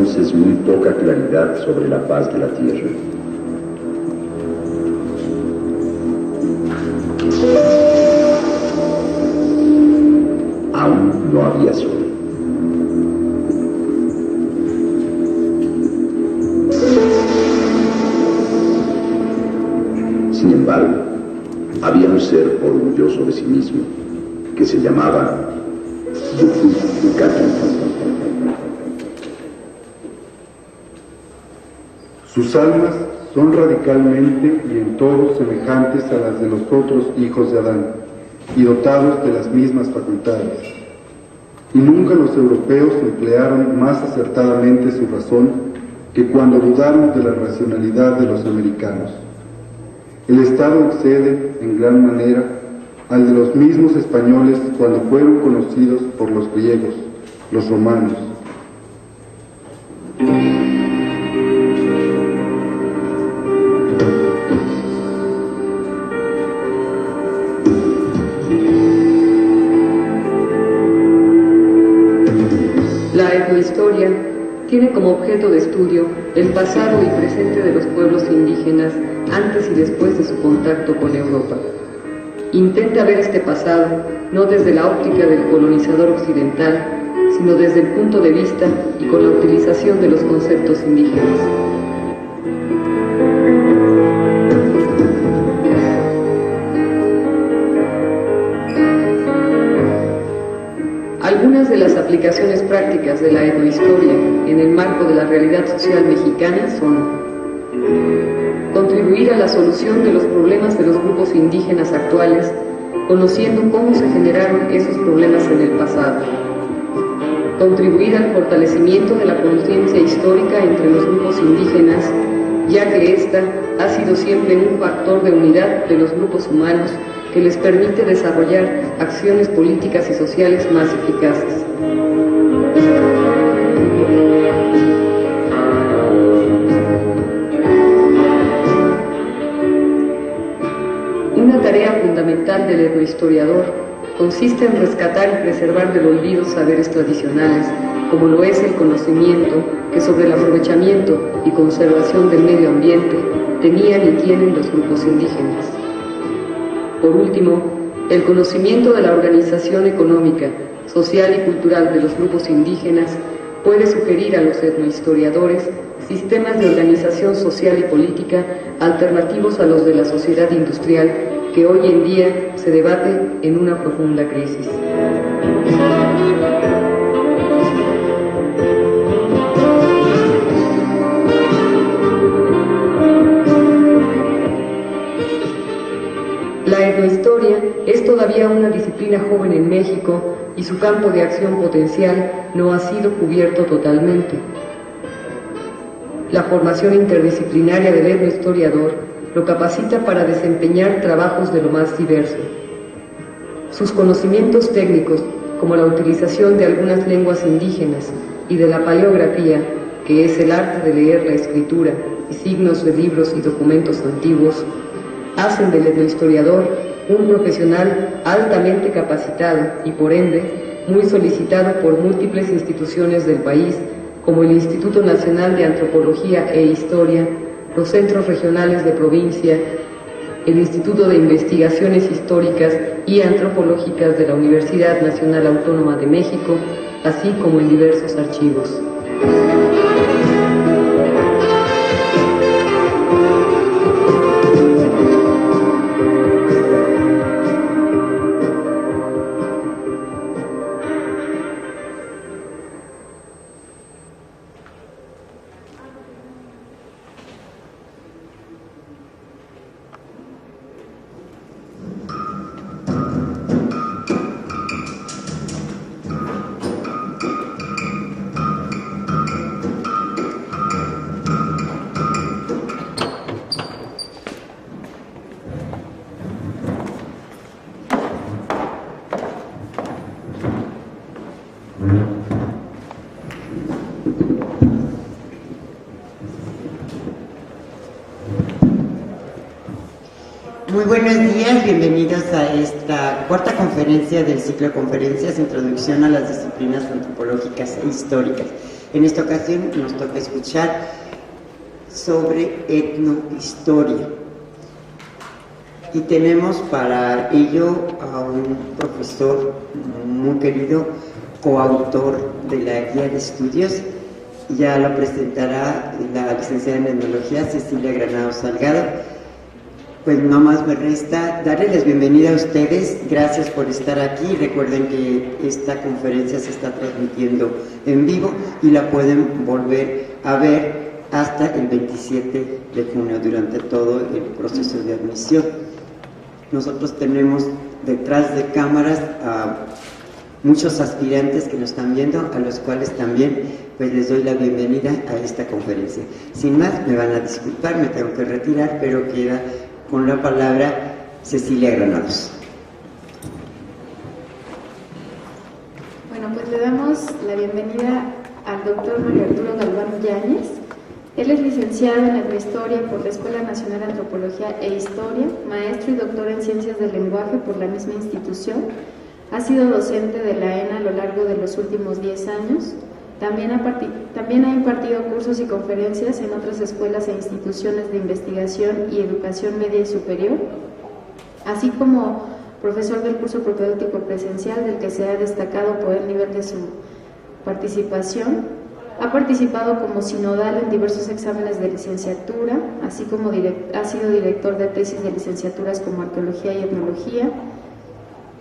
entonces muy poca claridad sobre la paz de la tierra. Aún no había sol. Sin embargo, había un ser orgulloso de sí mismo, que se llamaba Yucatán. Sus almas son radicalmente y en todo semejantes a las de los otros hijos de Adán, y dotados de las mismas facultades. Y nunca los europeos emplearon más acertadamente su razón que cuando dudaron de la racionalidad de los americanos. El Estado excede, en gran manera, al de los mismos españoles cuando fueron conocidos por los griegos, los romanos. La etnohistoria tiene como objeto de estudio el pasado y presente de los pueblos indígenas antes y después de su contacto con Europa. Intenta ver este pasado no desde la óptica del colonizador occidental, sino desde el punto de vista y con la utilización de los conceptos indígenas. Algunas de las aplicaciones prácticas de la etnohistoria en el marco de la realidad social mexicana son: contribuir a la solución de los problemas de los grupos indígenas actuales, conociendo cómo se generaron esos problemas en el pasado; contribuir al fortalecimiento de la conciencia histórica entre los grupos indígenas, ya que ésta ha sido siempre un factor de unidad de los grupos humanos que les permite desarrollar acciones políticas y sociales más eficaces. Una tarea fundamental del etnohistoriador consiste en rescatar y preservar del olvido saberes tradicionales, como lo es el conocimiento que sobre el aprovechamiento y conservación del medio ambiente tenían y tienen los grupos indígenas. Por último, el conocimiento de la organización económica, social y cultural de los grupos indígenas puede sugerir a los etnohistoriadores sistemas de organización social y política alternativos a los de la sociedad industrial que hoy en día se debate en una profunda crisis. La etnohistoria es todavía una disciplina joven en México y su campo de acción potencial no ha sido cubierto totalmente. La formación interdisciplinaria del etnohistoriador lo capacita para desempeñar trabajos de lo más diverso. Sus conocimientos técnicos, como la utilización de algunas lenguas indígenas y de la paleografía, que es el arte de leer la escritura y signos de libros y documentos antiguos, hacen del etnohistoriador un profesional altamente capacitado y, por ende, muy solicitado por múltiples instituciones del país, como el Instituto Nacional de Antropología e Historia, los centros regionales de provincia, el Instituto de Investigaciones Históricas y Antropológicas de la Universidad Nacional Autónoma de México, así como en diversos archivos. Muy buenos días, bienvenidos a esta cuarta conferencia del ciclo de conferencias Introducción a las disciplinas antropológicas e históricas. En esta ocasión nos toca escuchar sobre etnohistoria. Y tenemos para ello a un profesor muy querido, coautor de la guía de estudios. Ya lo presentará la licenciada en Etnología, Cecilia Granados Salgado. Pues no más me resta darles bienvenida a ustedes. Gracias por estar aquí. Recuerden que esta conferencia se está transmitiendo en vivo y la pueden volver a ver hasta el 27 de junio, durante todo el proceso de admisión. Nosotros tenemos detrás de cámaras a muchos aspirantes que nos están viendo, a los cuales también pues les doy la bienvenida a esta conferencia. Sin más, me van a disculpar, me tengo que retirar, pero queda con la palabra Cecilia Granados. Bueno, pues le damos la bienvenida al doctor Mario Arturo Galván Yáñez. Él es licenciado en Etnohistoria por la Escuela Nacional de Antropología e Historia, maestro y doctor en Ciencias del Lenguaje por la misma institución. Ha sido docente de la ENA a lo largo de los últimos 10 años. También ha impartido cursos y conferencias en otras escuelas e instituciones de investigación y educación media y superior, así como profesor del curso propedéutico presencial, del que se ha destacado por el nivel de su participación. Ha participado como sinodal en diversos exámenes de licenciatura, así como ha sido director de tesis de licenciaturas como Arqueología y Etnología.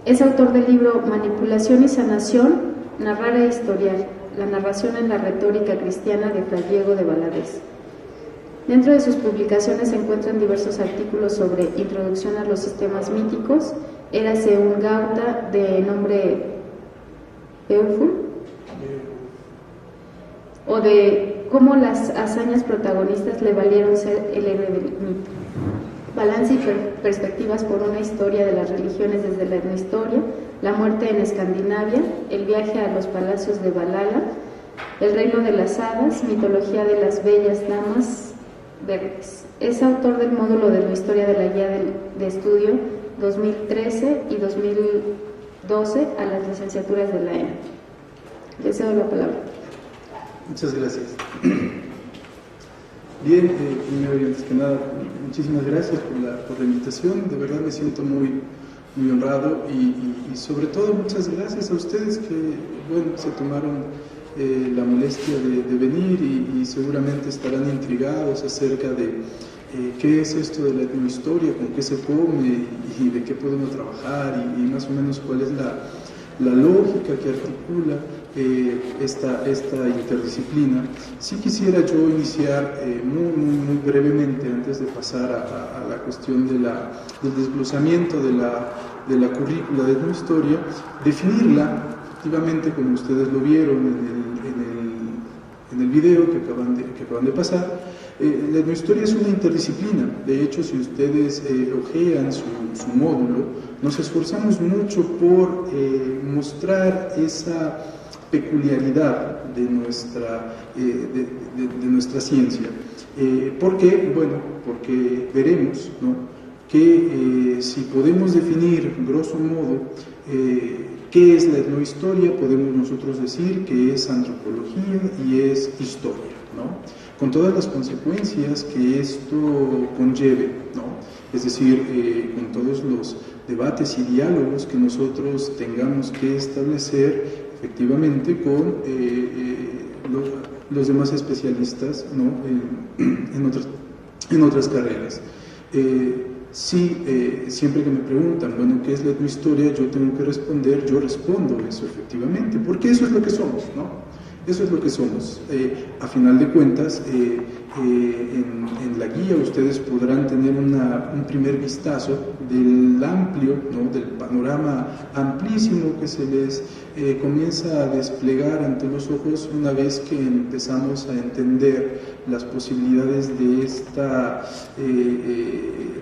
Es autor del libro Manipulación y Sanación, Narrar e Historiar, la narración en la retórica cristiana de Fray Diego de Valadez. Dentro de sus publicaciones se encuentran diversos artículos sobre introducción a los sistemas míticos, Érase un Gauta de nombre Beowulf, o de cómo las hazañas protagonistas le valieron ser el héroe del mito. Balance y perspectivas por una historia de las religiones desde la etnohistoria, la muerte en Escandinavia, el viaje a los palacios de Valhalla, el reino de las hadas, mitología de las bellas damas verdes. Es autor del módulo de etnohistoria de la guía de estudio 2013 y 2012 a las licenciaturas de la ENA. Les cedo la palabra. Muchas gracias. Bien, primero y antes que nada, muchísimas gracias por la invitación. De verdad me siento muy honrado y sobre todo muchas gracias a ustedes que, bueno, se tomaron la molestia de venir y seguramente estarán intrigados acerca de qué es esto de la etnohistoria, con qué se come y de qué podemos trabajar y más o menos cuál es la lógica que articula esta interdisciplina. Sí quisiera yo iniciar muy brevemente, antes de pasar a la cuestión del desglosamiento de la currícula de etnohistoria, definirla, efectivamente, como ustedes lo vieron en el video que acaban de pasar. La etnohistoria es una interdisciplina. De hecho, si ustedes ojean su módulo, nos esforzamos mucho por mostrar esa peculiaridad de nuestra ciencia. ¿Por qué? Bueno, porque veremos, ¿no?, que si podemos definir, grosso modo, qué es la etnohistoria, podemos nosotros decir que es antropología y es historia, ¿no?, con todas las consecuencias que esto conlleve, ¿no?, es decir, con todos los debates y diálogos que nosotros tengamos que establecer efectivamente con los demás especialistas, ¿no?, en otras carreras. Siempre que me preguntan, bueno, ¿qué es la etnohistoria?, yo tengo que responder, yo respondo eso efectivamente, porque eso es lo que somos, ¿no? Eso es lo que somos. A final de cuentas, en la guía ustedes podrán tener un primer vistazo del amplio, ¿no?, del panorama amplísimo que se les comienza a desplegar ante los ojos una vez que empezamos a entender las posibilidades de esta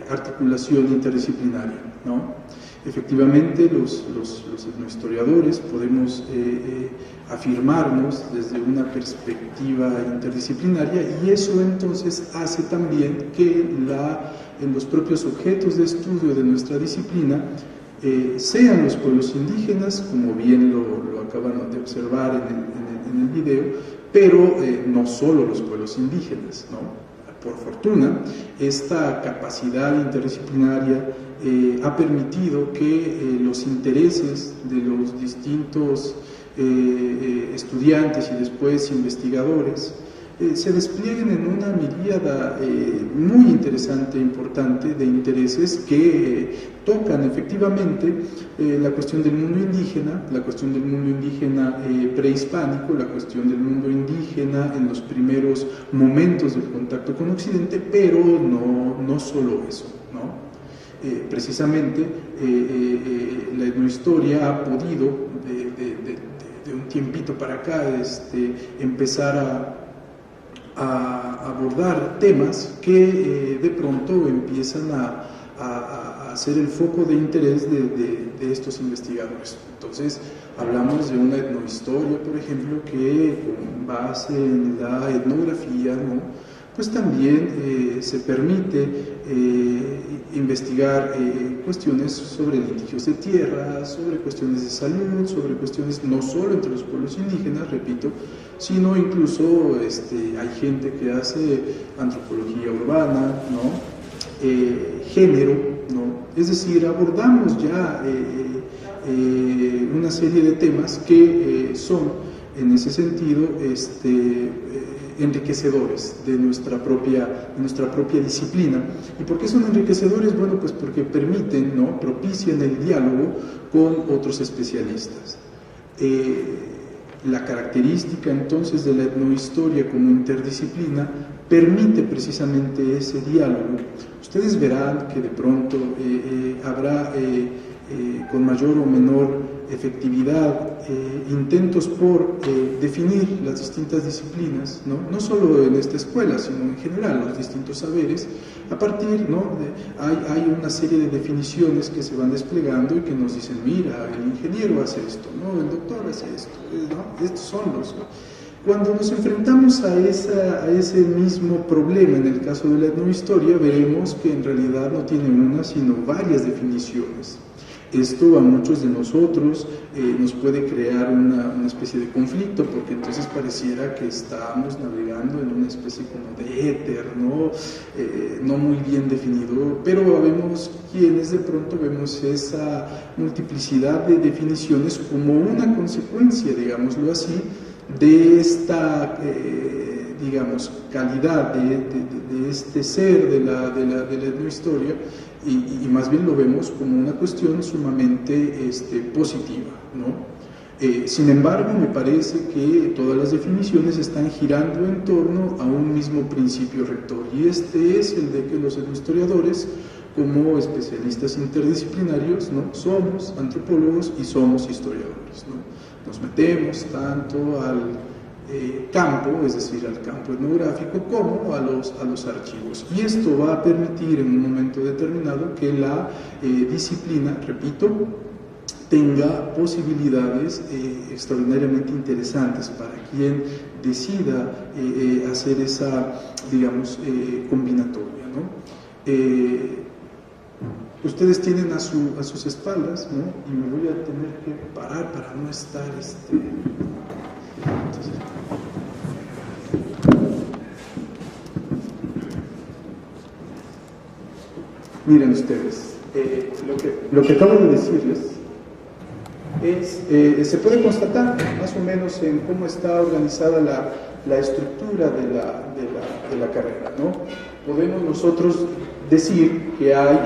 articulación interdisciplinaria, ¿no? Efectivamente, los etnohistoriadores podemos afirmarnos desde una perspectiva interdisciplinaria, y eso entonces hace también que en los propios objetos de estudio de nuestra disciplina sean los pueblos indígenas, como bien lo acaban de observar en el video, pero no solo los pueblos indígenas, ¿no? Por fortuna, esta capacidad interdisciplinaria ha permitido que los intereses de los distintos estudiantes y después investigadores se desplieguen en una miríada muy interesante e importante de intereses que tocan efectivamente la cuestión del mundo indígena, la cuestión del mundo indígena prehispánico, la cuestión del mundo indígena en los primeros momentos del contacto con Occidente, pero no solo eso, ¿no? Precisamente la etnohistoria ha podido de un tiempito para acá empezar a abordar temas que de pronto empiezan a ser el foco de interés de estos investigadores. Entonces, hablamos de una etnohistoria, por ejemplo, que con base en la etnografía, ¿no? Pues también se permite investigar cuestiones sobre litigios de tierra, sobre cuestiones de salud, sobre cuestiones no solo entre los pueblos indígenas, repito, sino incluso hay gente que hace antropología urbana, ¿no? Género, ¿no? Es decir, abordamos ya una serie de temas que son, en ese sentido, enriquecedores de nuestra propia disciplina. ¿Y por qué son enriquecedores? Bueno, pues porque permiten, ¿no? Propician el diálogo con otros especialistas. La característica entonces de la etnohistoria como interdisciplina permite precisamente ese diálogo. Ustedes verán que de pronto habrá con mayor o menor efectividad intentos por definir las distintas disciplinas, no solo en esta escuela, sino en general, los distintos saberes, a partir, ¿no? Hay una serie de definiciones que se van desplegando y que nos dicen, mira, el ingeniero hace esto, ¿no? El doctor hace esto, ¿no? Estos son los, ¿no? Cuando nos enfrentamos a ese mismo problema en el caso de la etnohistoria, veremos que en realidad no tiene una, sino varias definiciones. Esto a muchos de nosotros nos puede crear una especie de conflicto, porque entonces pareciera que estamos navegando en una especie como de éter, no muy bien definido, pero vemos quienes de pronto vemos esa multiplicidad de definiciones como una consecuencia, digámoslo así, de esta, digamos, calidad de este ser de la etnohistoria, y más bien lo vemos como una cuestión sumamente positiva, ¿no? Sin embargo, me parece que todas las definiciones están girando en torno a un mismo principio rector, y este es el de que los etnohistoriadores, como especialistas interdisciplinarios, ¿no? Somos antropólogos y somos historiadores, ¿no? Nos metemos tanto al campo, es decir, al campo etnográfico, como a los archivos. Y esto va a permitir en un momento determinado que la disciplina, repito, tenga posibilidades extraordinariamente interesantes para quien decida hacer esa, digamos, combinatoria, ¿no? Ustedes tienen a sus espaldas, ¿no? Y me voy a tener que parar para no estar entonces, miren ustedes, lo que acabo de decirles se puede constatar más o menos en cómo está organizada la estructura de la carrera, ¿no? Podemos nosotros decir que hay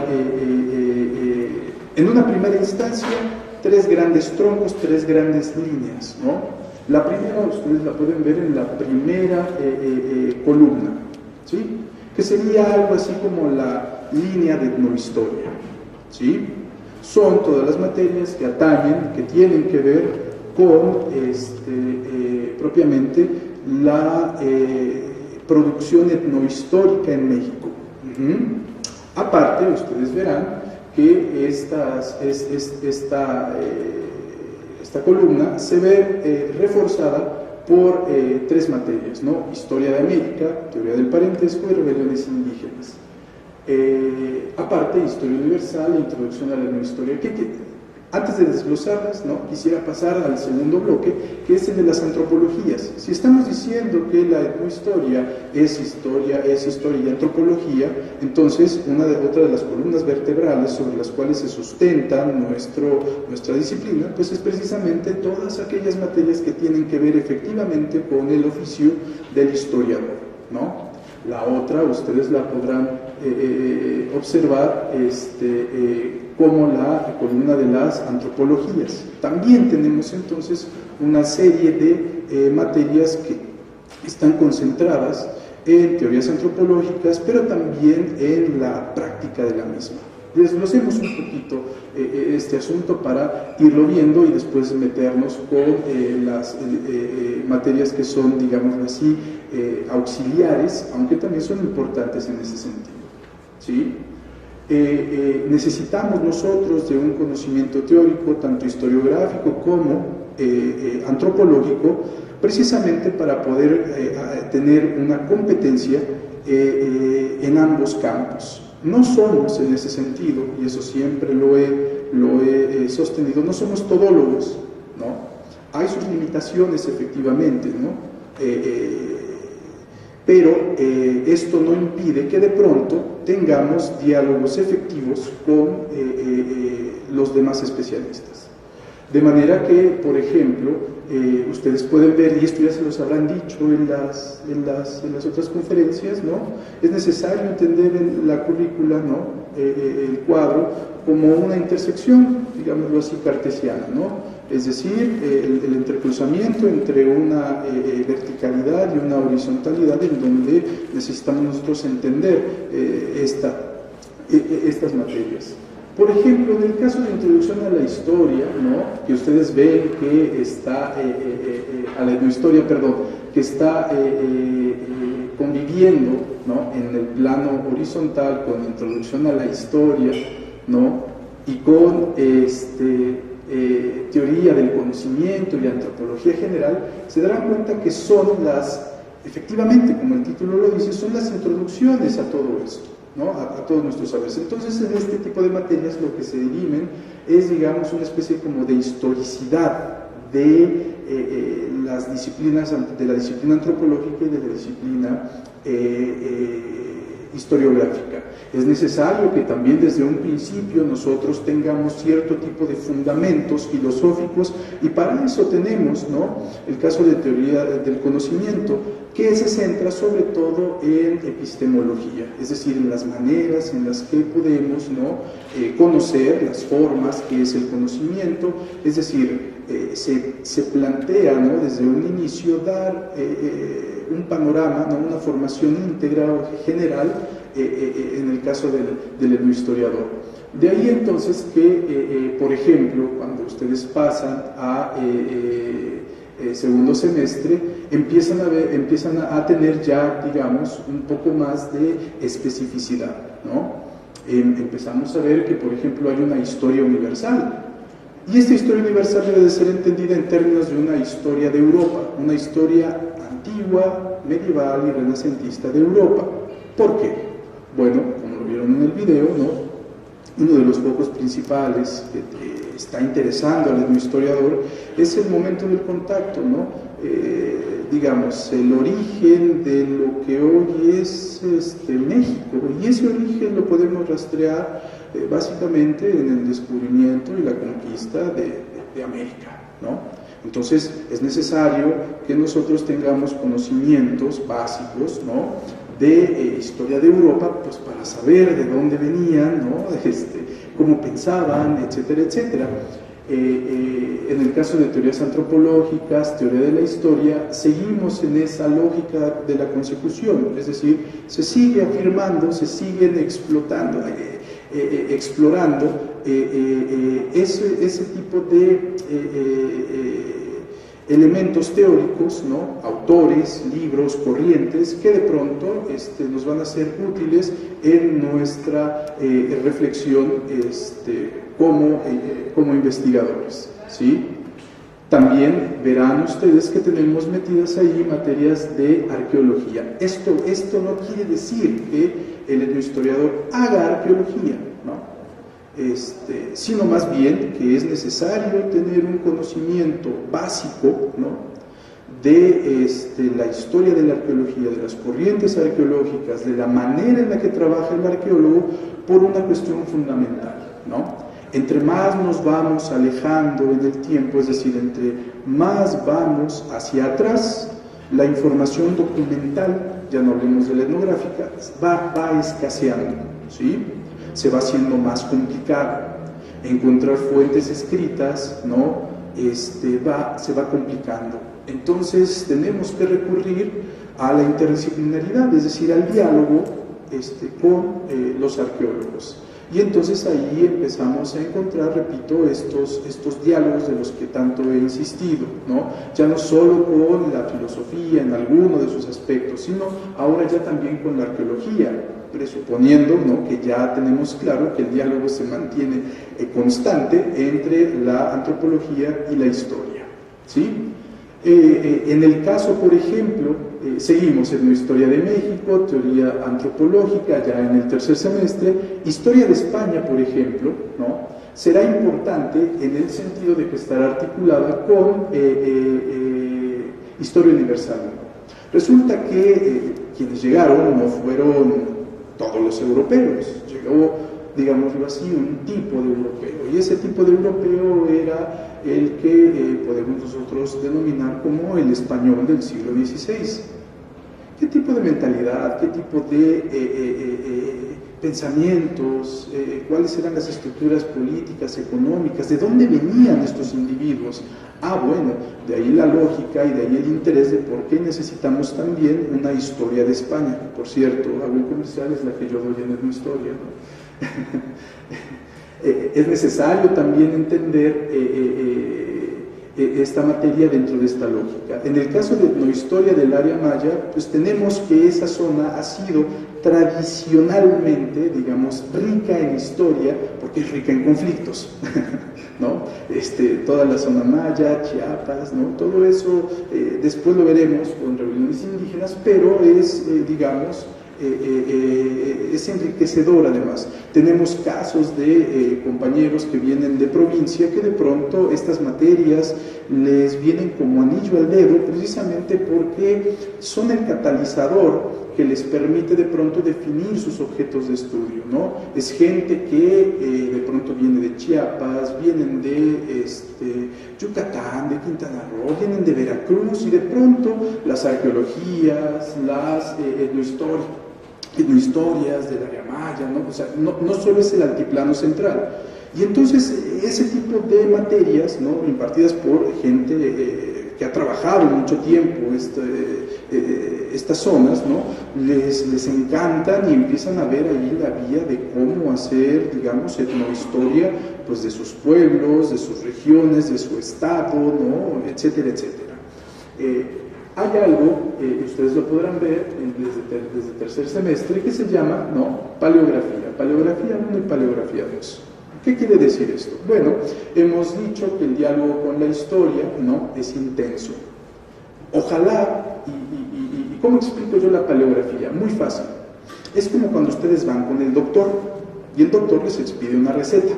en una primera instancia tres grandes troncos, tres grandes líneas, ¿no? La primera, ustedes la pueden ver en la primera columna, ¿sí? Que sería algo así como la línea de etnohistoria, ¿sí? Son todas las materias que atañen, que tienen que ver con propiamente la producción etnohistórica en México. Aparte, ustedes verán que esta columna se ve reforzada por tres materias, ¿no? Historia de América, teoría del parentesco y rebeliones indígenas. Aparte, historia universal e introducción a la etnohistoria. Antes de desglosarlas, ¿no?, quisiera pasar al segundo bloque, que es el de las antropologías. Si estamos diciendo que la etnohistoria es historia y antropología, entonces otra de las columnas vertebrales sobre las cuales se sustenta nuestra disciplina, pues es precisamente todas aquellas materias que tienen que ver efectivamente con el oficio del historiador, ¿no? La otra, ustedes la podrán observar como la columna de las antropologías. También tenemos entonces una serie de materias que están concentradas en teorías antropológicas, pero también en la práctica de la misma. Desglosemos un poquito este asunto para irlo viendo y después meternos con las materias que son, digámoslo así, auxiliares, aunque también son importantes en ese sentido, ¿sí? Necesitamos nosotros de un conocimiento teórico, tanto historiográfico como antropológico, precisamente para poder tener una competencia en ambos campos. No somos en ese sentido, y eso siempre lo he sostenido, no somos todólogos, ¿no? Hay sus limitaciones efectivamente, ¿no? Pero esto no impide que de pronto tengamos diálogos efectivos con los demás especialistas. De manera que, por ejemplo, ustedes pueden ver, y esto ya se los habrán dicho en las otras conferencias, ¿no? Es necesario entender en la currícula, ¿no?, el cuadro como una intersección, digámoslo así, cartesiana, ¿no? Es decir, el entrecruzamiento entre una verticalidad y una horizontalidad, en donde necesitamos nosotros entender estas materias. Por ejemplo, en el caso de introducción a la historia, ¿no?, que ustedes ven que está, a la etnohistoria, perdón, que está conviviendo, ¿no?, en el plano horizontal con introducción a la historia, ¿no?, y con teoría del conocimiento y antropología general, se darán cuenta que son efectivamente, como el título lo dice, son las introducciones a todo esto, ¿no?, a todos nuestros saberes. Entonces, en este tipo de materias lo que se dirimen es, digamos, una especie como de historicidad de las disciplinas, de la disciplina antropológica y de la disciplina historiográfica. Es necesario que también desde un principio nosotros tengamos cierto tipo de fundamentos filosóficos, y para eso tenemos, ¿no?, el caso de teoría del conocimiento, que se centra sobre todo en epistemología, es decir, en las maneras en las que podemos, ¿no?, conocer las formas que es el conocimiento, es decir, se plantea, ¿no?, desde un inicio dar un panorama, ¿no?, una formación íntegra o general en el caso del etnohistoriador. De ahí entonces que, por ejemplo, cuando ustedes pasan a segundo semestre, empiezan a tener ya, digamos, un poco más de especificidad, ¿no? Empezamos a ver que, por ejemplo, hay una historia universal, y esta historia universal debe de ser entendida en términos de una historia de Europa, una historia antigua, medieval y renacentista de Europa. ¿Por qué? Bueno, como lo vieron en el video, ¿no?, uno de los focos principales que está interesando al etnohistoriador es el momento del contacto, ¿no? Digamos, el origen de lo que hoy es México, y ese origen lo podemos rastrear básicamente en el descubrimiento y la conquista de América, ¿no? Entonces es necesario que nosotros tengamos conocimientos básicos, ¿no?, de historia de Europa, pues para saber de dónde venían, ¿no?, cómo pensaban, etcétera, etcétera. En el caso de teorías antropológicas, teoría de la historia, seguimos en esa lógica de la consecución, es decir, se sigue afirmando, se siguen explorando ese tipo de elementos teóricos, ¿no?, autores, libros, corrientes, que de pronto nos van a ser útiles en nuestra reflexión como investigadores, ¿sí? También verán ustedes que tenemos metidas ahí materias de arqueología. Esto no quiere decir que el etnohistoriador haga arqueología, ¿no? sino más bien que es necesario tener un conocimiento básico, ¿no?, de la historia de la arqueología, de las corrientes arqueológicas, de la manera en la que trabaja el arqueólogo, por una cuestión fundamental, ¿no? Entre más nos vamos alejando en el tiempo, es decir, entre más vamos hacia atrás, la información documental, ya no hablemos de la etnográfica, va escaseando, ¿sí? Se va haciendo más complicado. Encontrar fuentes escritas, ¿no?, se va complicando. Entonces tenemos que recurrir a la interdisciplinaridad, es decir, al diálogo con los arqueólogos. Y entonces ahí empezamos a encontrar, repito, estos diálogos de los que tanto he insistido, ¿no? Ya no solo con la filosofía en alguno de sus aspectos, sino ahora ya también con la arqueología, presuponiendo, ¿no?, que ya tenemos claro que el diálogo se mantiene constante entre la antropología y la historia, ¿sí? En el caso, por ejemplo, seguimos etnohistoria de México, teoría antropológica, ya en el tercer semestre, historia de España, por ejemplo, ¿no?, será importante en el sentido de que estará articulada con historia universal. Resulta que quienes llegaron no fueron todos los europeos, llegó, digámoslo así, un tipo de europeo, y ese tipo de europeo era el que podemos nosotros denominar como el español del siglo XVI. ¿Qué tipo de mentalidad, qué tipo de pensamientos, cuáles eran las estructuras políticas, económicas, de dónde venían estos individuos? Bueno, de ahí la lógica y de ahí el interés de por qué necesitamos también una historia de España. Por cierto, hago un comercial, es la que yo doy en etnohistoria, ¿no? Es necesario también entender esta materia dentro de esta lógica. En el caso de etnohistoria del área maya, pues tenemos que esa zona ha sido tradicionalmente, digamos, rica en historia, porque es rica en conflictos, ¿no? Toda la zona maya, Chiapas, ¿no?, todo eso, después lo veremos con rebeliones indígenas, pero es, digamos, es enriquecedor. Además, tenemos casos de compañeros que vienen de provincia que de pronto estas materias les vienen como anillo al dedo, precisamente porque son el catalizador que les permite de pronto definir sus objetos de estudio, ¿no? Es gente que de pronto viene de Chiapas, vienen de Yucatán, de Quintana Roo, vienen de Veracruz, y de pronto las arqueologías, las etnohistorias del área maya, ¿no? O sea, no solo es el altiplano central. Y entonces ese tipo de materias, ¿no?, impartidas por gente que ha trabajado mucho tiempo estas zonas, ¿no?, les encantan y empiezan a ver ahí la vía de cómo hacer, digamos, etnohistoria, pues, de sus pueblos, de sus regiones, de su estado, ¿no?, etcétera, etcétera. Hay algo, ustedes lo podrán ver desde tercer semestre, que se llama, ¿no?, paleografía 1 y paleografía 2. ¿Qué quiere decir esto? Bueno, hemos dicho que el diálogo con la historia, ¿no?, es intenso. Ojalá, y ¿cómo explico yo la paleografía? Muy fácil. Es como cuando ustedes van con el doctor y el doctor les expide una receta,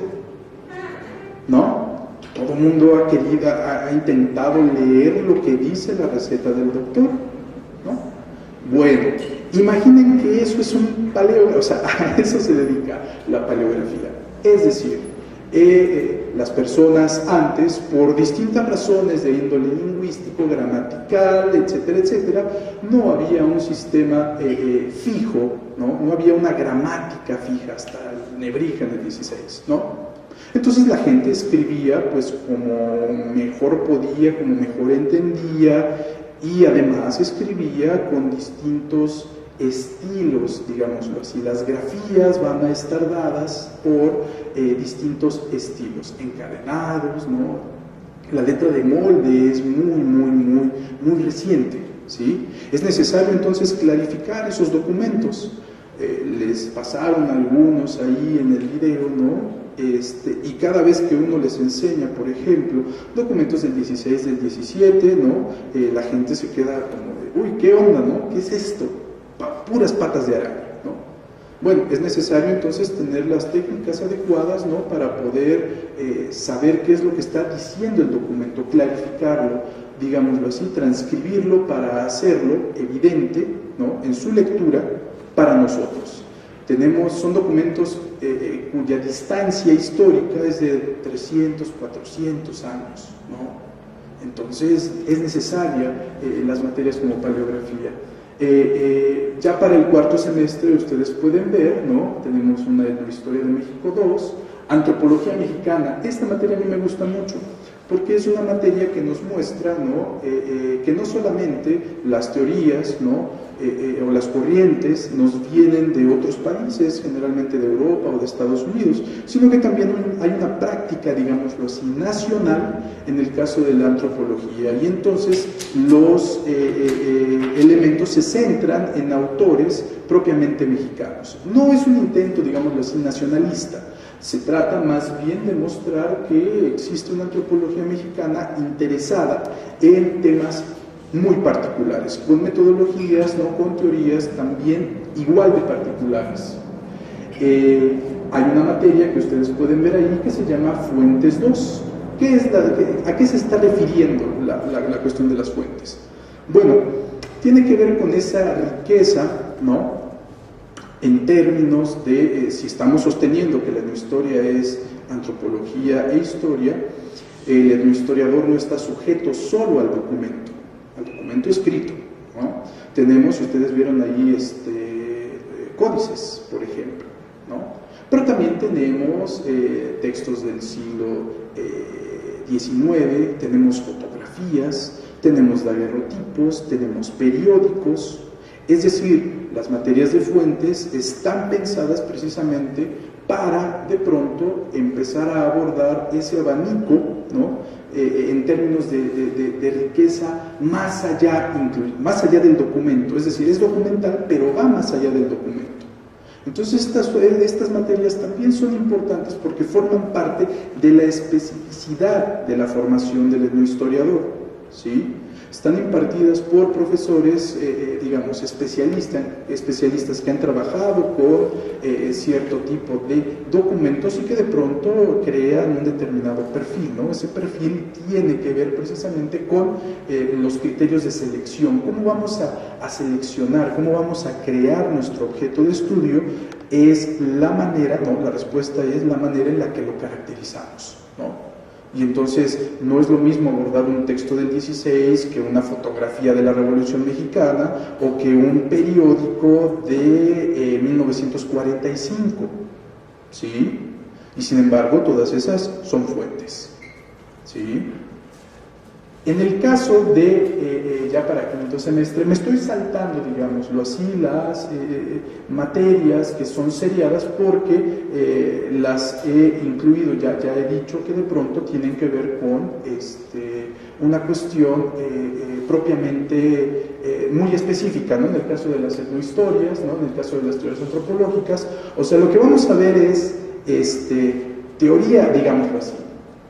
¿no? Todo el mundo ha intentado leer lo que dice la receta del doctor, ¿no? Bueno, imaginen que eso es un paleógrafo, o sea, a eso se dedica la paleografía. Es decir, las personas antes, por distintas razones de índole lingüístico, gramatical, etcétera, etcétera, no había un sistema fijo, no había una gramática fija hasta el Nebrija en el XVI, ¿no? Entonces la gente escribía pues como mejor podía, como mejor entendía, y además escribía con distintos estilos, digámoslo así. Las grafías van a estar dadas por distintos estilos, encadenados, ¿no? La letra de molde es muy reciente, ¿sí? Es necesario entonces clarificar esos documentos. Les pasaron algunos ahí en el video, ¿no? Y cada vez que uno les enseña, por ejemplo, documentos del 16, del 17, ¿no? La gente se queda como de, uy, ¿qué onda, no? ¿Qué es esto? Puras patas de araña, ¿no? Bueno, es necesario entonces tener las técnicas adecuadas, ¿no?, para poder saber qué es lo que está diciendo el documento, clarificarlo, digámoslo así, transcribirlo para hacerlo evidente, ¿no?, en su lectura para nosotros. Son documentos cuya distancia histórica es de 300, 400 años, ¿no? Entonces es necesaria las materias como paleografía. Ya para el cuarto semestre ustedes pueden ver, ¿no?, tenemos una etnohistoria de México 2, antropología mexicana. Esta materia a mí me gusta mucho porque es una materia que nos muestra, ¿no?, que no solamente las teorías, ¿no?, o las corrientes nos vienen de otros países, generalmente de Europa o de Estados Unidos, sino que también hay una práctica, digámoslo así, nacional en el caso de la antropología, y entonces los elementos se centran en autores propiamente mexicanos. No es un intento, digámoslo así, nacionalista. Se trata más bien de mostrar que existe una antropología mexicana interesada en temas muy particulares, con metodologías, ¿no?, con teorías también igual de particulares. Hay una materia que ustedes pueden ver ahí que se llama Fuentes 2. ¿A qué se está refiriendo la cuestión de las fuentes? Bueno, tiene que ver con esa riqueza, ¿no?, en términos de si estamos sosteniendo que la etnohistoria es antropología e historia, el etnohistoriador no está sujeto solo al documento escrito, ¿no? Tenemos, ustedes vieron ahí códices, por ejemplo, ¿no? Pero también tenemos textos del siglo XIX, tenemos fotografías, tenemos daguerrotipos, tenemos periódicos. Es decir, las materias de fuentes están pensadas precisamente para, de pronto, empezar a abordar ese abanico, ¿no?, en términos de riqueza más allá del documento. Es decir, es documental, pero va más allá del documento. Entonces, estas materias también son importantes porque forman parte de la especificidad de la formación del etnohistoriador, ¿sí? Están impartidas por profesores, digamos, especialistas que han trabajado con cierto tipo de documentos y que de pronto crean un determinado perfil, ¿no? Ese perfil tiene que ver precisamente con los criterios de selección. ¿Cómo vamos a seleccionar? ¿Cómo vamos a crear nuestro objeto de estudio? Es la manera, ¿no?, la respuesta es la manera en la que lo caracterizamos, ¿no? Y entonces no es lo mismo abordar un texto del 16 que una fotografía de la Revolución Mexicana o que un periódico de 1945, ¿sí? Y sin embargo todas esas son fuentes, ¿sí? En el caso de, ya para quinto semestre, me estoy saltando, digámoslo así, las materias que son seriadas porque las he incluido, ya he dicho que de pronto tienen que ver con una cuestión propiamente muy específica, ¿no? En el caso de las etnohistorias, ¿no?, en el caso de las teorías antropológicas. O sea, lo que vamos a ver es teoría, digámoslo así,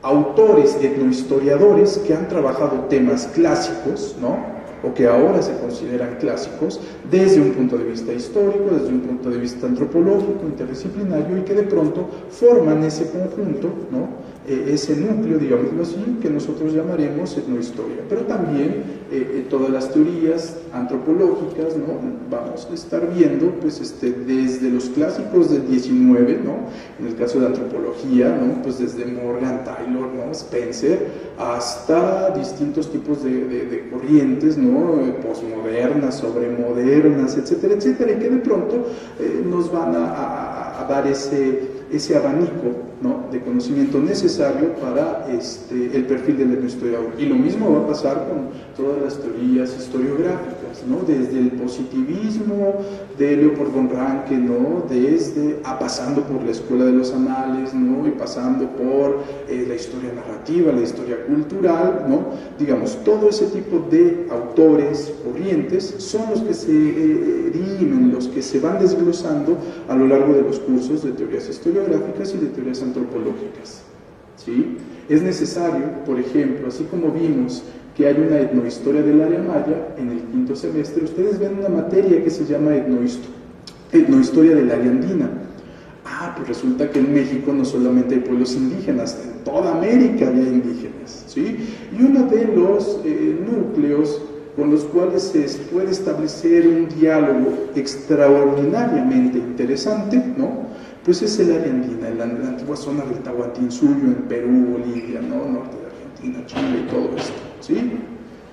autores etnohistoriadores que han trabajado temas clásicos, ¿no?, o que ahora se consideran clásicos, desde un punto de vista histórico, desde un punto de vista antropológico, interdisciplinario, y que de pronto forman ese conjunto, ¿no?, ese núcleo, digámoslo así, que nosotros llamaremos etnohistoria. Pero también todas las teorías antropológicas, ¿no?, vamos a estar viendo, pues, desde los clásicos del 19, ¿no?, en el caso de antropología, ¿no?, pues desde Morgan, Taylor, ¿no?, Spencer, hasta distintos tipos de corrientes, ¿no?, posmodernas, sobremodernas, etcétera, etcétera, y que de pronto nos van a dar ese abanico, ¿no?, de conocimiento necesario para el perfil del etnohistoriador. Y lo mismo va a pasar con todas las teorías historiográficas, ¿no?, desde el positivismo de Leopold von Ranke, ¿no?, pasando por la escuela de los anales, ¿no?, y pasando por la historia narrativa, la historia cultural, ¿no?, digamos, todo ese tipo de autores, corrientes, son los que se dirimen, los que se van desglosando a lo largo de los cursos de teorías historiográficas y de teorías antropológicas, ¿sí? Es necesario, por ejemplo, así como vimos que hay una etnohistoria del área maya, en el quinto semestre ustedes ven una materia que se llama etnohisto. etnohistoria del área andina. Pues resulta que en México no solamente hay pueblos indígenas, en toda América había indígenas, ¿sí? Y uno de los núcleos con los cuales se puede establecer un diálogo extraordinariamente interesante, ¿no? Pues es el área andina, la antigua zona del Tahuantinsuyo, en Perú, Bolivia, ¿no? Norte de Argentina, Chile y todo esto, ¿sí?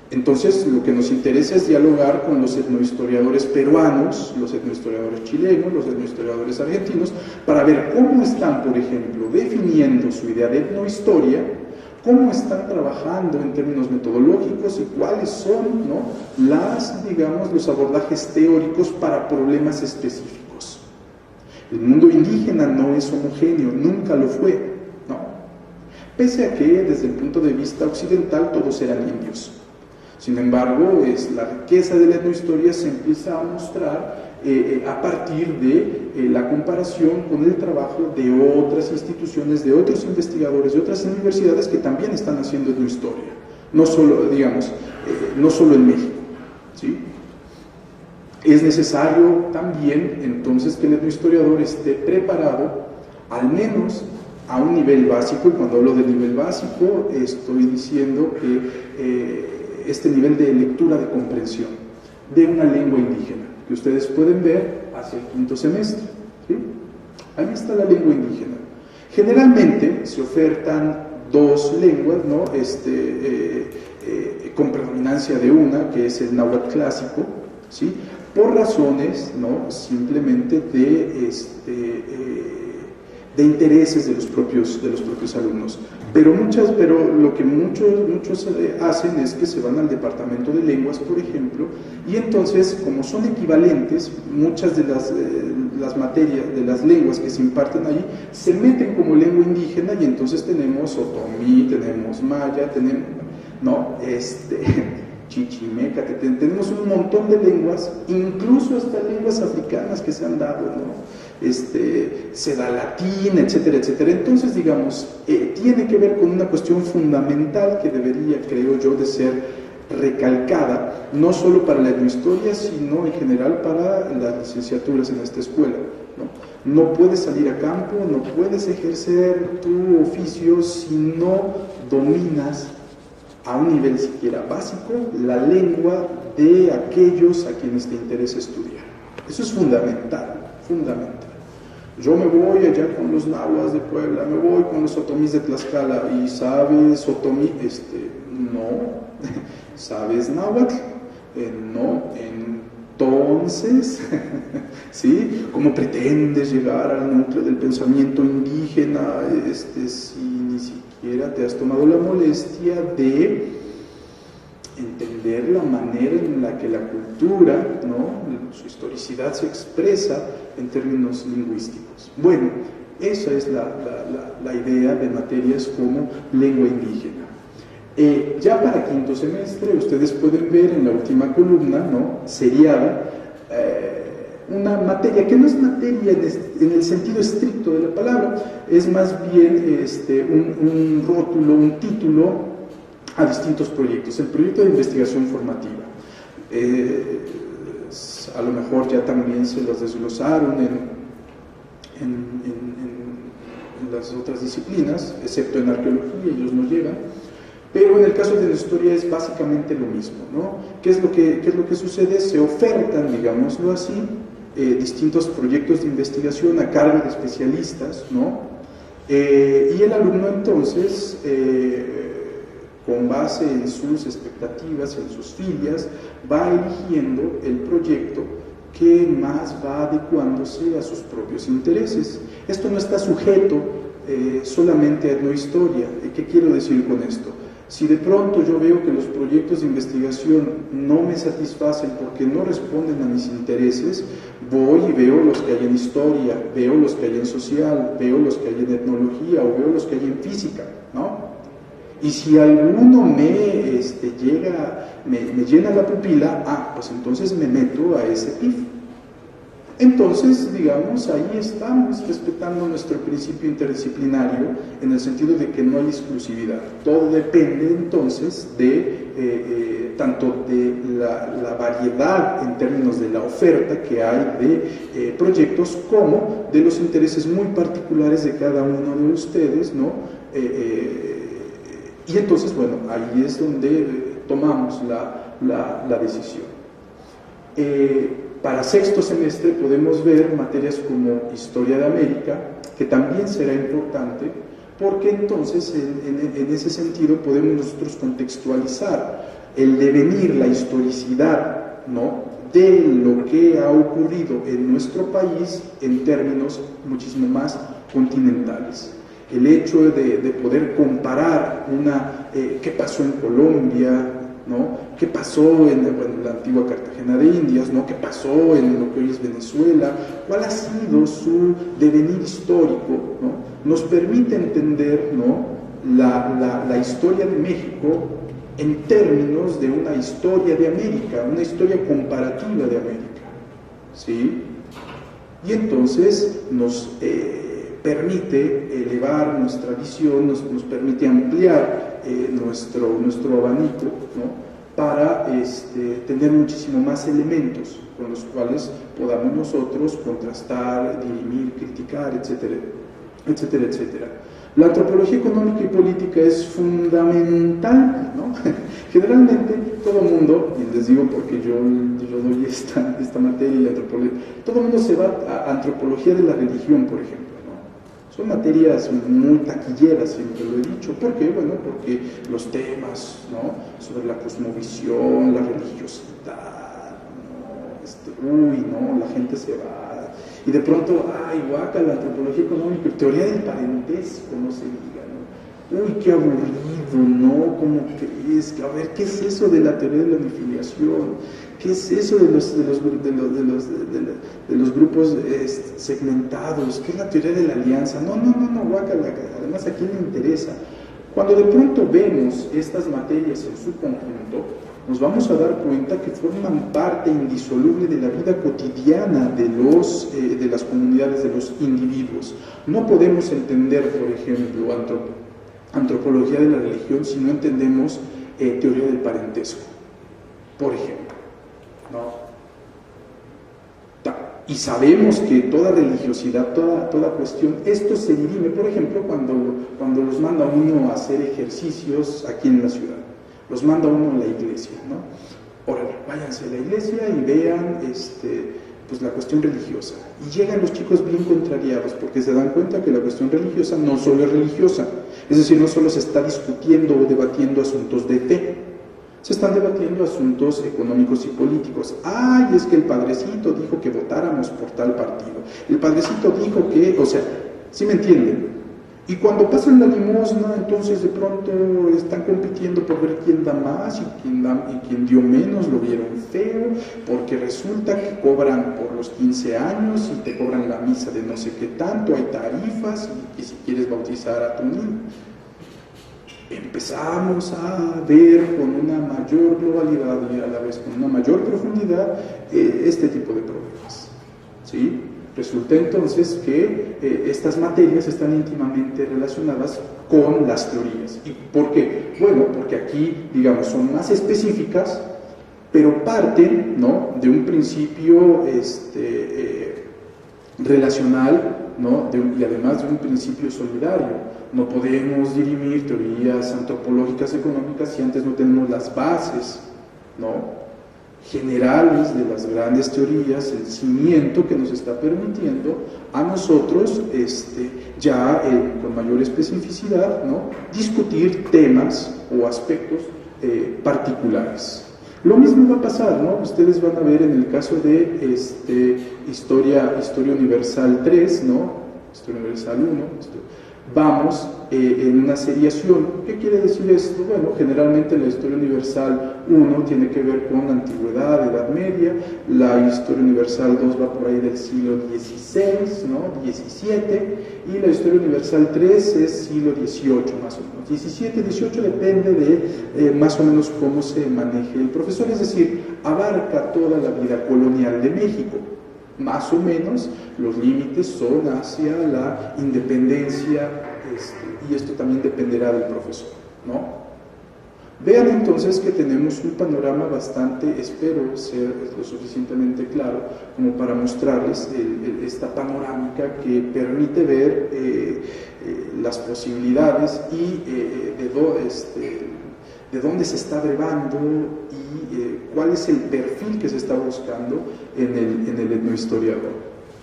Entonces, lo que nos interesa es dialogar con los etnohistoriadores peruanos, los etnohistoriadores chilenos, los etnohistoriadores argentinos, para ver cómo están, por ejemplo, definiendo su idea de etnohistoria, cómo están trabajando en términos metodológicos y cuáles son, ¿no?, los abordajes teóricos para problemas específicos. El mundo indígena no es homogéneo, nunca lo fue, ¿no? Pese a que, desde el punto de vista occidental, todos eran indios. Sin embargo, la riqueza de la etnohistoria se empieza a mostrar a partir de la comparación con el trabajo de otras instituciones, de otros investigadores, de otras universidades que también están haciendo etnohistoria, no solo en México, ¿sí? Es necesario también, entonces, que el etnohistoriador esté preparado, al menos a un nivel básico, y cuando hablo de nivel básico, estoy diciendo que este nivel de lectura, de comprensión de una lengua indígena, que ustedes pueden ver hacia el quinto semestre, ¿sí? Ahí está la lengua indígena. Generalmente se ofertan dos lenguas, ¿no? Con predominancia de una, que es el náhuatl clásico, ¿sí? Por razones, ¿no?, simplemente de intereses de los propios alumnos. Pero lo que muchos hacen es que se van al departamento de lenguas, por ejemplo, y entonces, como son equivalentes, muchas de las materias, de las lenguas que se imparten ahí, se meten como lengua indígena, y entonces tenemos otomí, tenemos maya, tenemos, ¿no?, chichimeca, tenemos un montón de lenguas, incluso hasta lenguas africanas que se han dado, ¿no? Se da latín, etcétera, etcétera. Entonces, digamos, tiene que ver con una cuestión fundamental que debería, creo yo, de ser recalcada, no solo para la etnohistoria, sino en general para las licenciaturas en esta escuela, ¿no? No puedes salir a campo, no puedes ejercer tu oficio si no dominas a un nivel siquiera básico la lengua de aquellos a quienes te interesa estudiar. Eso es fundamental. Yo me voy allá con los nahuas de Puebla, me voy con los otomís de Tlaxcala, y ¿sabes otomí? No. ¿Sabes náhuatl? No. Entonces, ¿sí? ¿Cómo pretendes llegar al núcleo del pensamiento indígena si ni siquiera te has tomado la molestia de entender la manera en la que la cultura, ¿no?, su historicidad se expresa en términos lingüísticos? Bueno, esa es la idea de materias como lengua indígena. Ya para quinto semestre, ustedes pueden ver en la última columna, ¿no?, seriada, una materia que no es materia en el sentido estricto de la palabra, es más bien un rótulo, un título a distintos proyectos. El proyecto de investigación formativa, a lo mejor ya también se los desglosaron en las otras disciplinas, excepto en arqueología, ellos no llegan, pero en el caso de la historia es básicamente lo mismo, ¿no? ¿Qué es lo que sucede? Se ofertan, digámoslo así, distintos proyectos de investigación a cargo de especialistas, ¿no? Y el alumno entonces, con base en sus expectativas, en sus filias, va eligiendo el proyecto que más va adecuándose a sus propios intereses. Esto no está sujeto solamente a etnohistoria. ¿Qué quiero decir con esto? Si de pronto yo veo que los proyectos de investigación no me satisfacen porque no responden a mis intereses, voy y veo los que hay en historia, veo los que hay en social, veo los que hay en etnología o veo los que hay en física, ¿no? Y si alguno me llena la pupila, pues entonces me meto a ese PIF. Entonces, digamos, ahí estamos respetando nuestro principio interdisciplinario en el sentido de que no hay exclusividad. Todo depende entonces de tanto de la variedad en términos de la oferta que hay de proyectos como de los intereses muy particulares de cada uno de ustedes, ¿no? Y entonces, bueno, ahí es donde tomamos la decisión. Para sexto semestre podemos ver materias como Historia de América, que también será importante, porque entonces en ese sentido podemos nosotros contextualizar el devenir, la historicidad, ¿no?, de lo que ha ocurrido en nuestro país en términos muchísimo más continentales. El hecho de poder comparar qué pasó en Colombia, ¿no?, qué pasó en la antigua Cartagena de Indias, ¿no?, qué pasó en lo que hoy es Venezuela, cuál ha sido su devenir histórico, ¿no?, nos permite entender, ¿no?, la historia de México en términos de una historia de América, una historia comparativa de América, ¿sí? Y entonces nos permite elevar nuestra visión, nos permite ampliar nuestro abanico, ¿no?, para tener muchísimo más elementos con los cuales podamos nosotros contrastar, dirimir, criticar, etcétera, etcétera, etcétera. La antropología económica y política es fundamental, ¿no? Generalmente todo el mundo, y les digo porque yo doy esta materia, todo el mundo se va a antropología de la religión, por ejemplo. Son materias muy taquilleras, siempre lo he dicho. ¿Por qué? Bueno, porque los temas, ¿no?, sobre la cosmovisión, la religiosidad, ¿no? La gente se va. Y de pronto, guaca, la antropología económica, teoría del parentesco, no se diga, ¿no? Uy, qué aburrido, ¿no? ¿Cómo crees? A ver, ¿qué es eso de la teoría de la unifiliación? ¿Qué es eso de los grupos segmentados? ¿Qué es la teoría de la alianza? No, guácala, además ¿a quién le interesa? Cuando de pronto vemos estas materias en su conjunto, nos vamos a dar cuenta que forman parte indisoluble de la vida cotidiana de las comunidades, de los individuos. No podemos entender, por ejemplo, antropología de la religión si no entendemos teoría del parentesco, por ejemplo, ¿no? Y sabemos que toda religiosidad, toda cuestión, esto se dirime, por ejemplo, cuando los manda uno a hacer ejercicios aquí en la ciudad, los manda uno a la iglesia, ¿no? Órale, váyanse a la iglesia y vean pues la cuestión religiosa. Y llegan los chicos bien contrariados porque se dan cuenta que la cuestión religiosa no solo es religiosa, es decir, no solo se está discutiendo o debatiendo asuntos de fe, se están debatiendo asuntos económicos y políticos. Es que el padrecito dijo que votáramos por tal partido. El padrecito dijo que, o sea, ¿sí me entienden? Y cuando pasan la limosna, entonces de pronto están compitiendo por ver quién da más y quién dio menos, lo vieron feo, porque resulta que cobran por los 15 años y te cobran la misa de no sé qué tanto, hay tarifas y si quieres bautizar a tu niño. Empezamos a ver con una mayor globalidad y a la vez con una mayor profundidad este tipo de problemas, ¿sí? Resulta entonces que estas materias están íntimamente relacionadas con las teorías. ¿Y por qué? Bueno, porque aquí, digamos, son más específicas, pero parten, ¿no?, de un principio relacional, ¿no?, y además de un principio solidario. No podemos dirimir teorías antropológicas económicas si antes no tenemos las bases, ¿no?, generales de las grandes teorías, el cimiento que nos está permitiendo a nosotros ya con mayor especificidad, ¿no?, discutir temas o aspectos particulares. Lo mismo va a pasar, ¿no? Ustedes van a ver en el caso de Historia Universal 3, ¿no?, Historia Universal 1, vamos en una seriación. ¿Qué quiere decir esto? Bueno, generalmente la Historia Universal 1 tiene que ver con la antigüedad, Edad Media, la Historia Universal 2 va por ahí del siglo XVI, ¿no?, XVII, y la Historia Universal 3 es siglo XVIII más o menos. 17, 18 depende de más o menos cómo se maneje el profesor, es decir, abarca toda la vida colonial de México, Más o menos los límites son hacia la independencia, y esto también dependerá del profesor, ¿no? Vean entonces que tenemos un panorama bastante, espero ser lo suficientemente claro como para mostrarles esta panorámica que permite ver las posibilidades y de dónde se está brevando y cuál es el perfil que se está buscando en el etnohistoriador,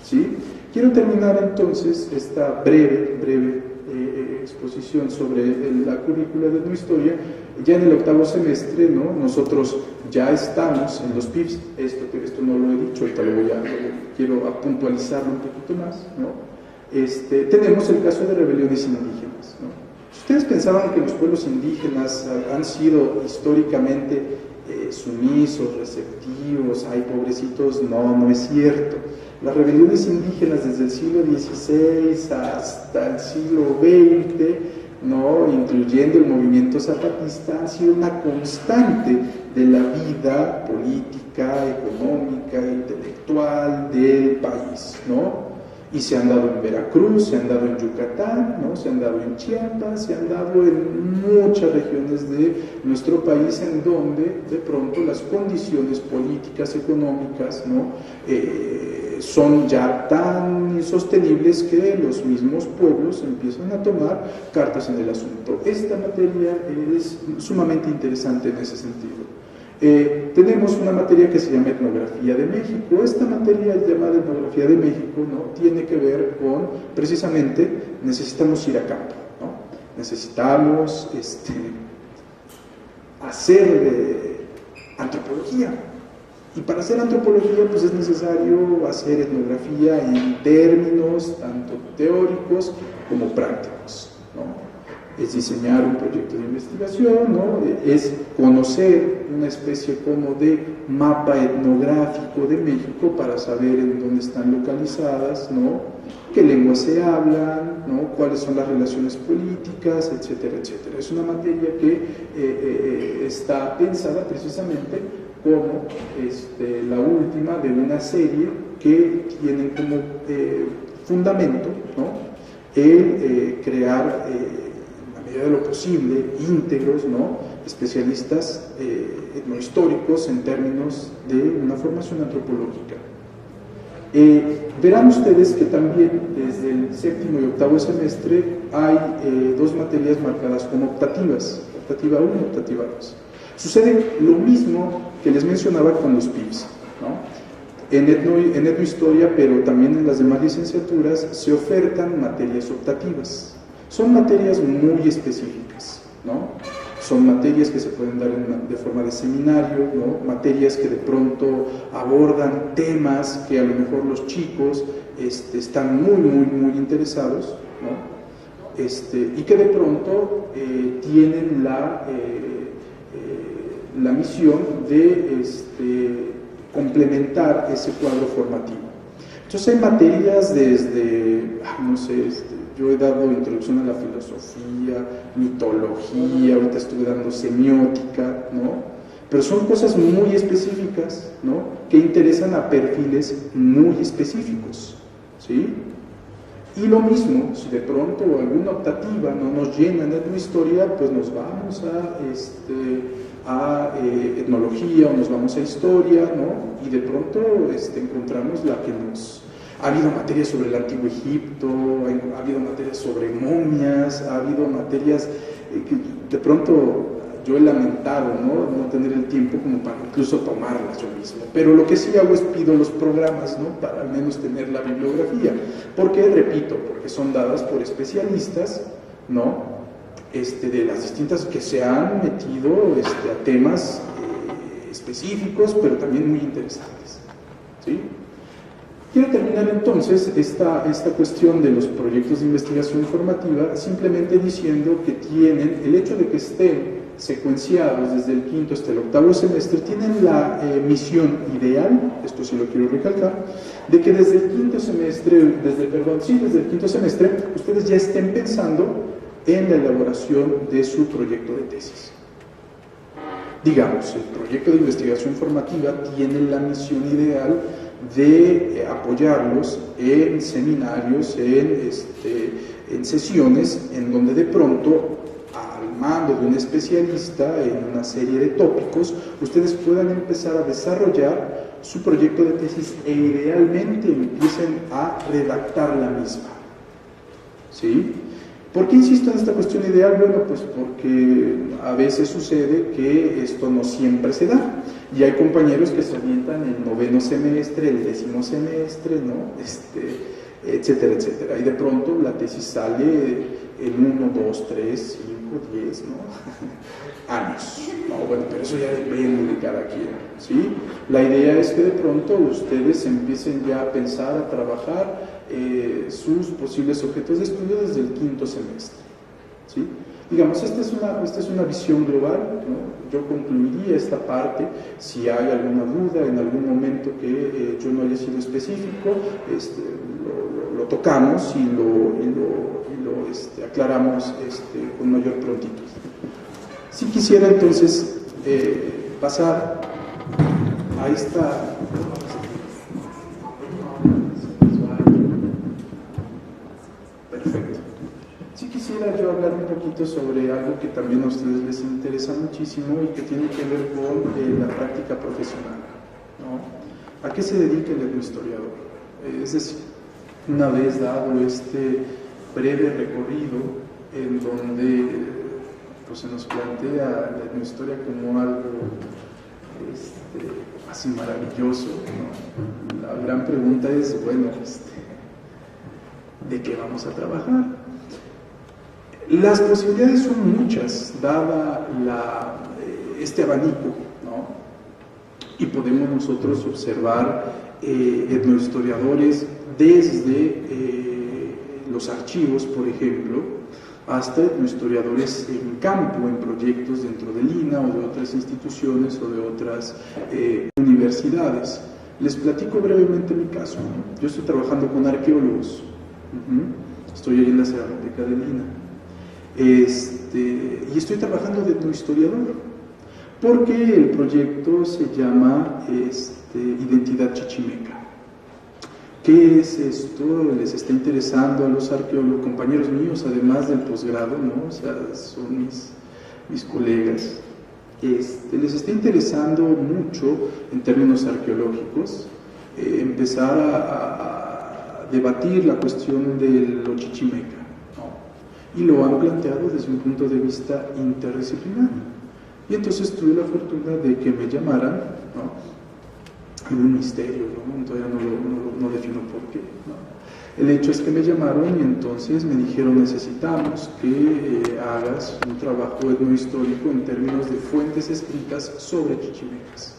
¿sí? Quiero terminar entonces esta breve exposición sobre la currícula de etnohistoria ya en el octavo semestre, ¿no? Nosotros ya estamos en los PIBs, esto no lo he dicho, ahorita quiero puntualizarlo un poquito más, ¿no? Tenemos el caso de rebeliones indígenas, ¿no? ¿Ustedes pensaban que los pueblos indígenas han sido históricamente sumisos, receptivos, ay pobrecitos? No, no es cierto. Las rebeliones indígenas desde el siglo XVI hasta el siglo XX, ¿no?, incluyendo el movimiento zapatista, han sido una constante de la vida política, económica, intelectual del país, ¿no? Y se han dado en Veracruz, se han dado en Yucatán, ¿no?, se han dado en Chiapas, se han dado en muchas regiones de nuestro país en donde de pronto las condiciones políticas, económicas, ¿no?, son ya tan insostenibles que los mismos pueblos empiezan a tomar cartas en el asunto. Esta materia es sumamente interesante en ese sentido. Tenemos una materia que se llama Etnografía de México. Esta materia llamada Etnografía de México, ¿no?, tiene que ver con, precisamente, necesitamos ir a campo, ¿no? Necesitamos hacer antropología. Y para hacer antropología, pues es necesario hacer etnografía en términos tanto teóricos como prácticos, ¿no? Es diseñar un proyecto de investigación, ¿no? Es conocer una especie como de mapa etnográfico de México para saber en dónde están localizadas, ¿no?, qué lenguas se hablan, ¿no?, cuáles son las relaciones políticas, etcétera, etcétera. Es una materia que está pensada precisamente como la última de una serie que tienen como fundamento, ¿no?, el crear, en la medida de lo posible, íntegros, ¿no?, especialistas etnohistóricos en términos de una formación antropológica. Verán ustedes que también desde el séptimo y octavo semestre hay dos materias marcadas como optativas, optativa 1 y optativa 2. Sucede lo mismo que les mencionaba con los PIBs, ¿no? En etnohistoria, pero también en las demás licenciaturas, se ofertan materias optativas. Son materias muy específicas, ¿no? Son materias que se pueden dar de forma de seminario, ¿no?, materias que de pronto abordan temas que a lo mejor los chicos están muy interesados, ¿no?, y que de pronto tienen la misión de complementar ese cuadro formativo. Entonces hay materias desde, no sé, yo he dado introducción a la filosofía, mitología, ahorita estuve dando semiótica, ¿no? Pero son cosas muy específicas, ¿no?, que interesan a perfiles muy específicos, ¿sí? Y lo mismo, si de pronto alguna optativa no nos llena en etnohistoria, pues nos vamos a etnología o nos vamos a historia, ¿no? Y de pronto encontramos la que nos... Ha habido materias sobre el Antiguo Egipto, ha habido materias sobre momias, ha habido materias que de pronto yo he lamentado, no tener el tiempo como para incluso tomarlas yo mismo. Pero lo que sí hago es pido los programas, ¿no?, para al menos tener la bibliografía. Porque, repito, porque son dadas por especialistas, ¿no?, de las distintas que se han metido a temas específicos, pero también muy interesantes, ¿sí? Quiero terminar entonces esta cuestión de los proyectos de investigación formativa simplemente diciendo que tienen, el hecho de que estén secuenciados desde el quinto hasta el octavo semestre, tienen la misión ideal, esto sí lo quiero recalcar, de que desde el quinto semestre, desde el quinto semestre, ustedes ya estén pensando en la elaboración de su proyecto de tesis. Digamos, el proyecto de investigación formativa tiene la misión ideal de apoyarlos en seminarios, en sesiones en donde de pronto, al mando de un especialista en una serie de tópicos, ustedes puedan empezar a desarrollar su proyecto de tesis e idealmente empiecen a redactar la misma. ¿Sí? ¿Por qué insisto en esta cuestión ideal? Bueno, pues porque a veces sucede que esto no siempre se da. Y hay compañeros que se avientan el 9º semestre, el 10º semestre, ¿no? Etcétera, etcétera. Y de pronto la tesis sale en 1, 2, 3, 5, 10, ¿no? Años. No, bueno, pero eso ya depende de cada quien, ¿sí? La idea es que de pronto ustedes empiecen ya a pensar, a trabajar sus posibles objetos de estudio desde el 5º semestre, ¿sí? Digamos, esta es una visión global, ¿no? Yo concluiría esta parte. Si hay alguna duda en algún momento que yo no haya sido específico, lo tocamos y lo aclaramos con mayor prontitud. Si quisiera entonces pasar a esta... Perfecto. Si quisiera yo hablar un poquito sobre algo que también a ustedes les interesa muchísimo y que tiene que ver con la práctica profesional, ¿no? ¿A qué se dedica el etnohistoriador? Es decir, una vez dado este breve recorrido en donde pues, se nos plantea la etnohistoria como algo así maravilloso, ¿no? La gran pregunta es, bueno, ¿de qué vamos a trabajar? Las posibilidades son muchas, dada este abanico, ¿no? Y podemos nosotros observar etnohistoriadores desde los archivos, por ejemplo, hasta etnohistoriadores en campo, en proyectos dentro del INA o de otras instituciones o de otras universidades. Les platico brevemente mi caso, ¿no? Yo estoy trabajando con arqueólogos, estoy ahí en la Cinemateca del INA. Y estoy trabajando de etnohistoriador porque el proyecto se llama Identidad Chichimeca. ¿Qué es esto? Les está interesando a los arqueólogos, compañeros míos, además del posgrado, ¿no? O sea, son mis colegas. Les está interesando mucho en términos arqueológicos empezar a debatir la cuestión de lo chichimeca. Y lo han planteado desde un punto de vista interdisciplinario. Y entonces tuve la fortuna de que me llamaran, ¿no? En un misterio, ¿no? Todavía no defino por qué, ¿no? El hecho es que me llamaron y entonces me dijeron: necesitamos que hagas un trabajo etnohistórico en términos de fuentes escritas sobre chichimecas.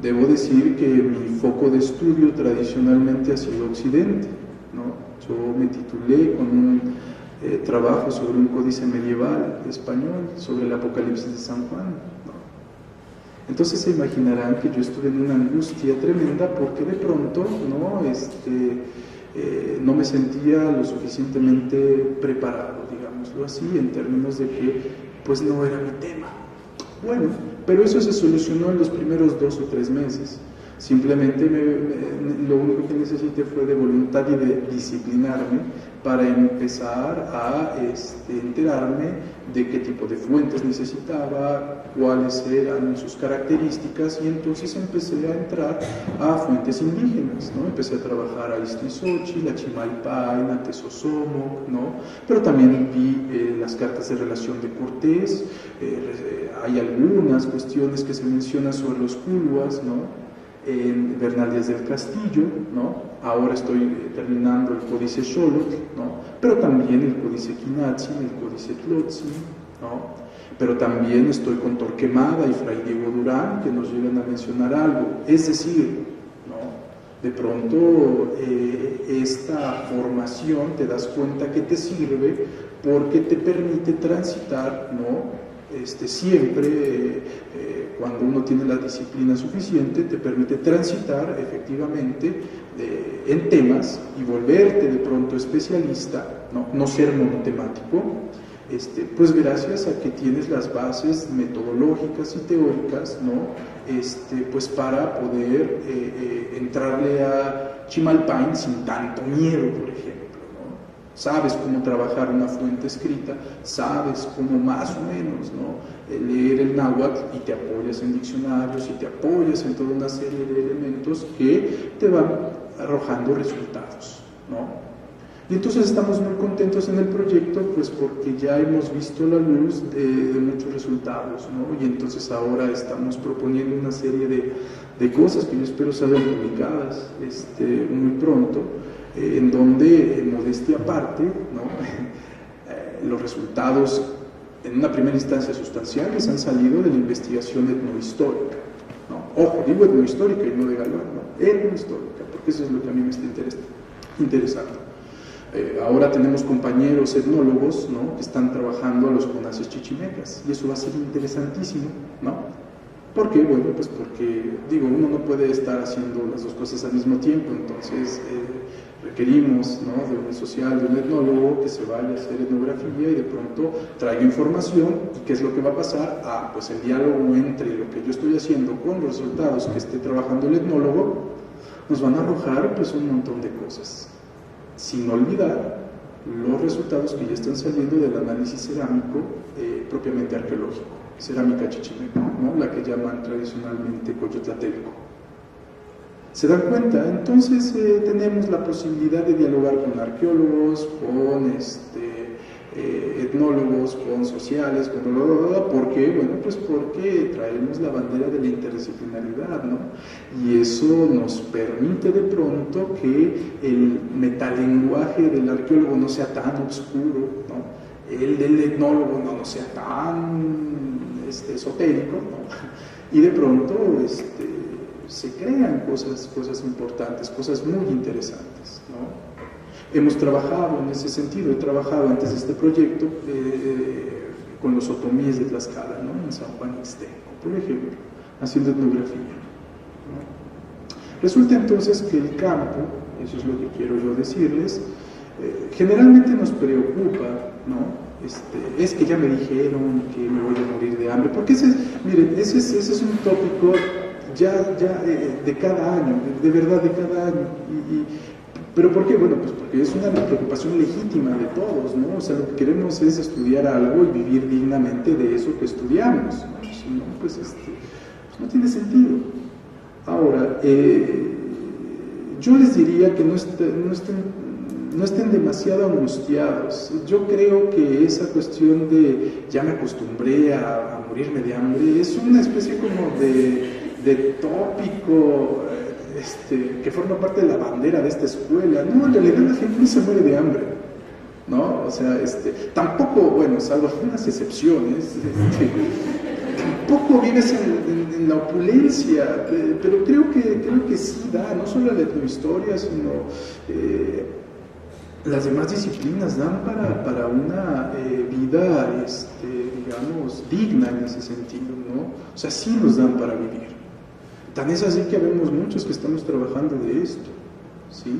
Debo decir que mi foco de estudio tradicionalmente ha sido Occidente, ¿no? Yo me titulé con un trabajo sobre un códice medieval español, sobre el Apocalipsis de San Juan, ¿no? Entonces se imaginarán que yo estuve en una angustia tremenda porque de pronto no me sentía lo suficientemente preparado, digámoslo así, en términos de que pues no era mi tema. Bueno, pero eso se solucionó en los primeros 2 o 3 meses. Simplemente lo único que necesité fue de voluntad y de disciplinarme para empezar a enterarme de qué tipo de fuentes necesitaba, cuáles eran sus características, y entonces empecé a entrar a fuentes indígenas, ¿no? Empecé a trabajar a Iztlizochitl, a Chimalpay, a Tezosomoc, ¿no? Pero también vi las cartas de relación de Cortés, hay algunas cuestiones que se mencionan sobre los Culuas, ¿no? En Bernal Díaz del Castillo, ¿no? Ahora estoy terminando el Códice Xolotl, ¿no? Pero también el Códice Quinatzin, el Códice Tlotzin, ¿no? Pero también estoy con Torquemada y Fray Diego Durán, que nos llegan a mencionar algo. Es decir, ¿no? De pronto esta formación te das cuenta que te sirve porque te permite transitar, ¿no? Siempre cuando uno tiene la disciplina suficiente, te permite transitar efectivamente en temas y volverte de pronto especialista, no ser monotemático, Pues gracias a que tienes las bases metodológicas y teóricas, ¿no? Pues para poder entrarle a Chimalpain sin tanto miedo, por ejemplo, ¿no? Sabes cómo trabajar una fuente escrita, sabes cómo más o menos, ¿no? Leer el náhuatl y te apoyas en diccionarios y te apoyas en toda una serie de elementos que te van arrojando resultados, ¿no? Y entonces estamos muy contentos en el proyecto, pues porque ya hemos visto la luz de muchos resultados, ¿no? Y entonces ahora estamos proponiendo una serie de cosas que yo espero sean publicadas muy pronto, en donde, modestia aparte, ¿no? Los resultados en una primera instancia sustanciales han salido de la investigación etnohistórica, ¿no? Ojo, digo etnohistórica y no de Galván, ¿no? Etnohistórica, porque eso es lo que a mí me está interesando. Ahora tenemos compañeros etnólogos, ¿no? Que están trabajando a los conaces chichimecas, y eso va a ser interesantísimo, ¿no? ¿Por qué? Bueno, pues porque, digo, uno no puede estar haciendo las dos cosas al mismo tiempo, entonces requerimos, ¿no? De un social, de un etnólogo que se vaya a hacer etnografía y de pronto traiga información. ¿Y qué es lo que va a pasar? Pues el diálogo entre lo que yo estoy haciendo con los resultados que esté trabajando el etnólogo nos van a arrojar pues un montón de cosas, sin olvidar los resultados que ya están saliendo del análisis cerámico propiamente arqueológico, cerámica chichimeca, ¿no? La que llaman tradicionalmente coyotlateco. ¿Se dan cuenta? Entonces tenemos la posibilidad de dialogar con arqueólogos, con etnólogos, con sociales, con ¿por qué? Bueno, pues porque traemos la bandera de la interdisciplinaridad, ¿no? Y eso nos permite de pronto que el metalenguaje del arqueólogo no sea tan oscuro, ¿no? El del etnólogo no sea tan esotérico, ¿no? Y de pronto se crean cosas importantes, cosas muy interesantes, ¿no? Hemos trabajado en ese sentido, he trabajado antes de este proyecto con los otomíes de Tlaxcala, ¿no? En San Juan Ixtenco, por ejemplo, haciendo etnografía, ¿no? Resulta entonces que el campo, eso es lo que quiero yo decirles, generalmente nos preocupa, ¿no? Es que ya me dijeron que me voy a morir de hambre, porque miren, ese es un tópico ya de cada año, de verdad de cada año, ¿pero por qué? Bueno, pues porque es una preocupación legítima de todos, ¿no? O sea, lo que queremos es estudiar algo y vivir dignamente de eso que estudiamos, ¿no? Si no, pues no tiene sentido. Ahora, yo les diría que no estén demasiado angustiados. Yo creo que esa cuestión de ya me acostumbré a morirme de hambre es una especie como de tópico que forma parte de la bandera de esta escuela. No, en realidad la gente no se muere de hambre, ¿no? O sea, tampoco, bueno, salvo algunas excepciones, tampoco vives en la opulencia, pero creo que sí da, no solo la etnohistoria, sino las demás disciplinas dan para una vida, digamos, digna en ese sentido, ¿no? O sea, sí nos dan para vivir. Tan es así que vemos muchos que estamos trabajando de esto, ¿sí?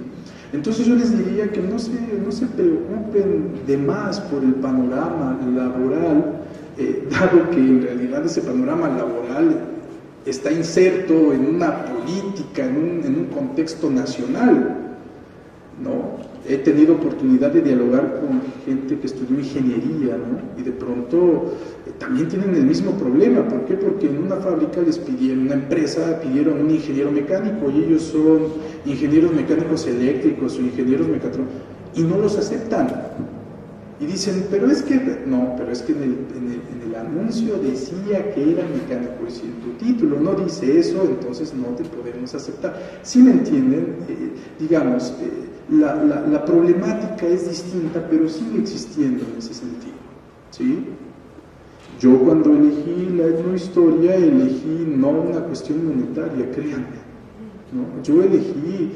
Entonces yo les diría que no se preocupen de más por el panorama laboral, dado que en realidad ese panorama laboral está inserto en una política, en un contexto nacional, ¿no? He tenido oportunidad de dialogar con gente que estudió ingeniería, ¿no? Y de pronto también tienen el mismo problema. ¿Por qué? Porque en una fábrica una empresa pidieron un ingeniero mecánico y ellos son ingenieros mecánicos eléctricos o ingenieros mecatrónicos y no los aceptan. Y dicen, pero es que en el anuncio decía que era mecánico, y si en tu título no dice eso, entonces no te podemos aceptar. ¿Sí me entienden? Digamos, la problemática es distinta, pero sigue existiendo en ese sentido, ¿sí? Yo cuando elegí la etnohistoria, elegí no una cuestión monetaria, créanme, ¿no? Yo elegí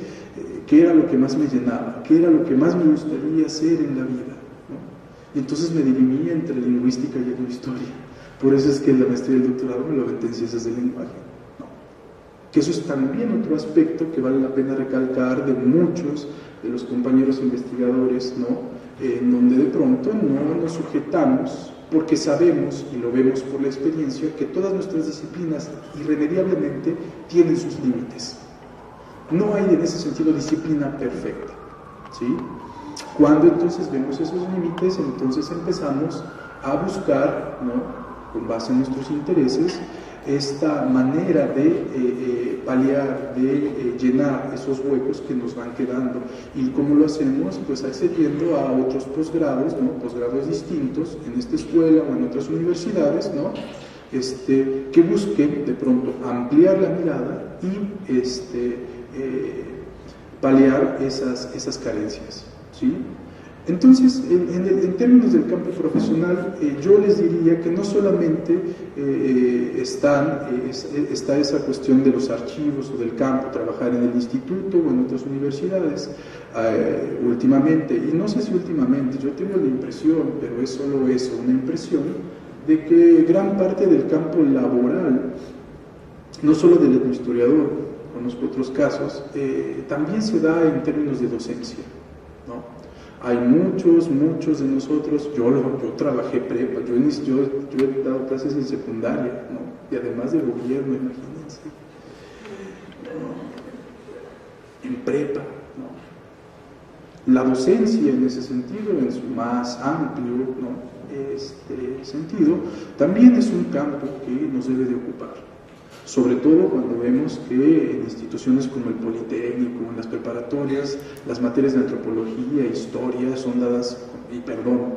qué era lo que más me llenaba, qué era lo que más me gustaría hacer en la vida, ¿no? Y entonces me dirimí entre lingüística y etnohistoria. Por eso es que la maestría y el doctorado me lo aventé en ciencias del lenguaje, ¿no? Que eso es también otro aspecto que vale la pena recalcar de muchos de los compañeros investigadores, ¿no? en donde de pronto no nos sujetamos porque sabemos y lo vemos por la experiencia que todas nuestras disciplinas irremediablemente tienen sus límites. No hay en ese sentido disciplina perfecta, ¿sí? Cuando entonces vemos esos límites, entonces empezamos a buscar, ¿no?, con base en nuestros intereses, esta manera de paliar, de llenar esos huecos que nos van quedando. ¿Y cómo lo hacemos? Pues accediendo a otros posgrados, ¿no?, posgrados distintos en esta escuela o en otras universidades, ¿no?, que busquen de pronto ampliar la mirada y paliar esas carencias, ¿sí? Entonces, en términos del campo profesional, yo les diría que no solamente está esa cuestión de los archivos o del campo, trabajar en el instituto o en otras universidades últimamente, y no sé si últimamente, yo tengo la impresión, pero es solo eso, una impresión, de que gran parte del campo laboral, no solo del etnohistoriador, conozco otros casos, también se da en términos de docencia, ¿no? Hay muchos de nosotros, yo trabajé prepa, yo he dado clases en secundaria, ¿no?, y además del gobierno, imagínense, ¿no?, en prepa, ¿no? La docencia en ese sentido, en su más amplio, ¿no?, sentido, también es un campo que nos debe de ocupar. Sobre todo cuando vemos que en instituciones como el Politécnico, en las preparatorias, las materias de antropología, historia son dadas, y perdone,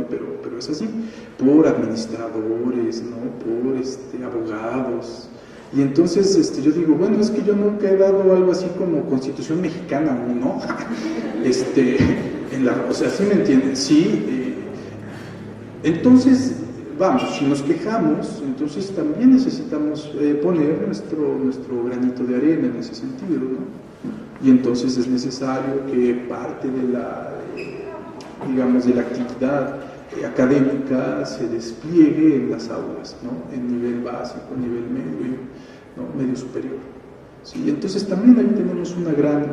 pero es así, por administradores, ¿no?, por abogados. Y entonces yo digo, bueno, es que yo nunca he dado algo así como Constitución Mexicana, ¿no? O sea, ¿sí me entienden? Sí. Entonces, vamos, si nos quejamos, entonces también necesitamos poner nuestro granito de arena en ese sentido, ¿no? Y entonces es necesario que parte de la actividad académica se despliegue en las aulas, ¿no?, en nivel básico, nivel medio, ¿no?, medio superior, ¿sí? Entonces también ahí tenemos una gran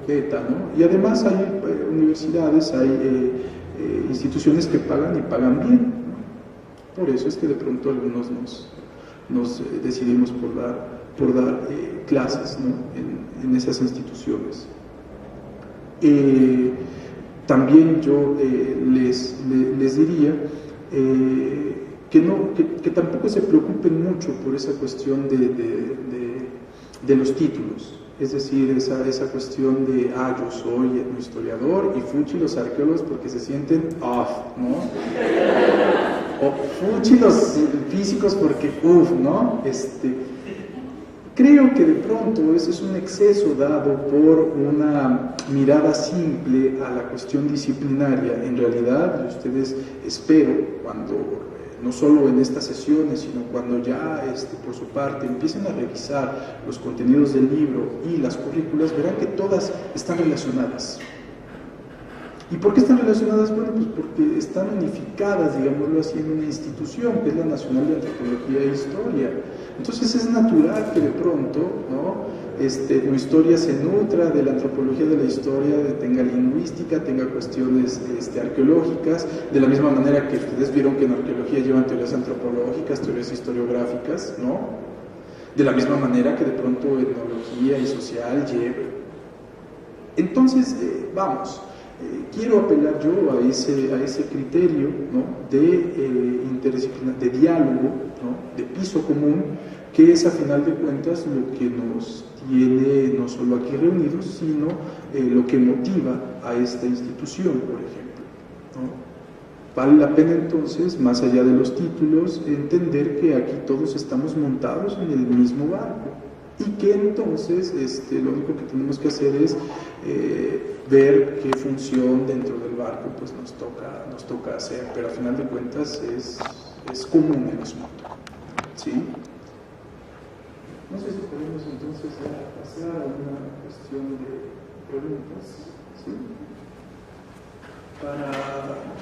beta, ¿no? Y además hay universidades, hay instituciones que pagan y pagan bien, ¿no? Por eso es que de pronto algunos nos decidimos por dar clases, ¿no?, en esas instituciones. También yo les diría que tampoco se preocupen mucho por esa cuestión de los títulos. Es decir, esa cuestión de, yo soy historiador y fuchi los arqueólogos porque se sienten off, ¿no? O fuchi los físicos porque ¿no? Creo que de pronto ese es un exceso dado por una mirada simple a la cuestión disciplinaria. En realidad, ustedes espero, cuando no solo en estas sesiones, sino cuando ya por su parte empiecen a revisar los contenidos del libro y las currículas, verán que todas están relacionadas. ¿Y por qué están relacionadas? Bueno, pues porque están unificadas, digámoslo así, en una institución, que es la Nacional de Antropología e Historia. Entonces es natural que de pronto, ¿no?, la historia se nutra de la antropología de la historia, tenga lingüística, tenga cuestiones arqueológicas, de la misma manera que ustedes vieron que en arqueología llevan teorías antropológicas, teorías historiográficas, ¿no? De la misma manera que de pronto etnología y social lleve. Entonces, quiero apelar yo a ese criterio, ¿no?, de diálogo, ¿no?, de piso común, que es a final de cuentas lo que nos tiene no solo aquí reunidos, sino lo que motiva a esta institución, por ejemplo, ¿no? Vale la pena entonces, más allá de los títulos, entender que aquí todos estamos montados en el mismo barco y que entonces lo único que tenemos que hacer es ver qué función dentro del barco pues nos toca hacer, pero a final de cuentas es común el asunto, ¿sí? No sé si podemos entonces pasar a una cuestión de preguntas, ¿sí?, para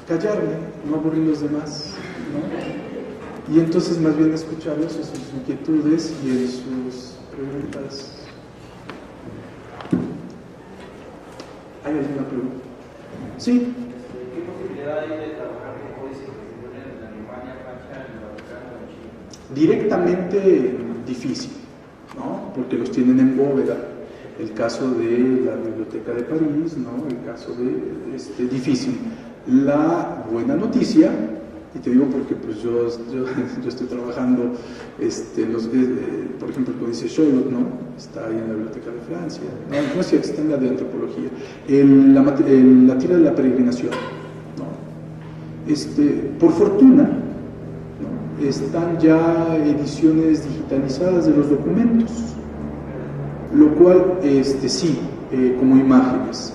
callarme, no aburrir a los demás, ¿no? Y entonces más bien escucharlos en sus inquietudes y en sus preguntas. ¿Hay alguna pregunta? Sí. ¿Qué posibilidad hay de trabajar con códices que se ponen en Alemania, Francia, en el Vaticano o en China? Directamente difícil, ¿no? Porque los tienen en bóveda. El caso de la Biblioteca de París, ¿no? El caso de difícil. La buena noticia, y te digo porque pues yo estoy trabajando, por ejemplo, el códice Sherlock, ¿no? Está ahí en la Biblioteca de Francia, no es que está en la de antropología, la tira de la peregrinación, ¿no? Por fortuna, ¿no? Están ya ediciones digitalizadas de los documentos, lo cual, sí, como imágenes.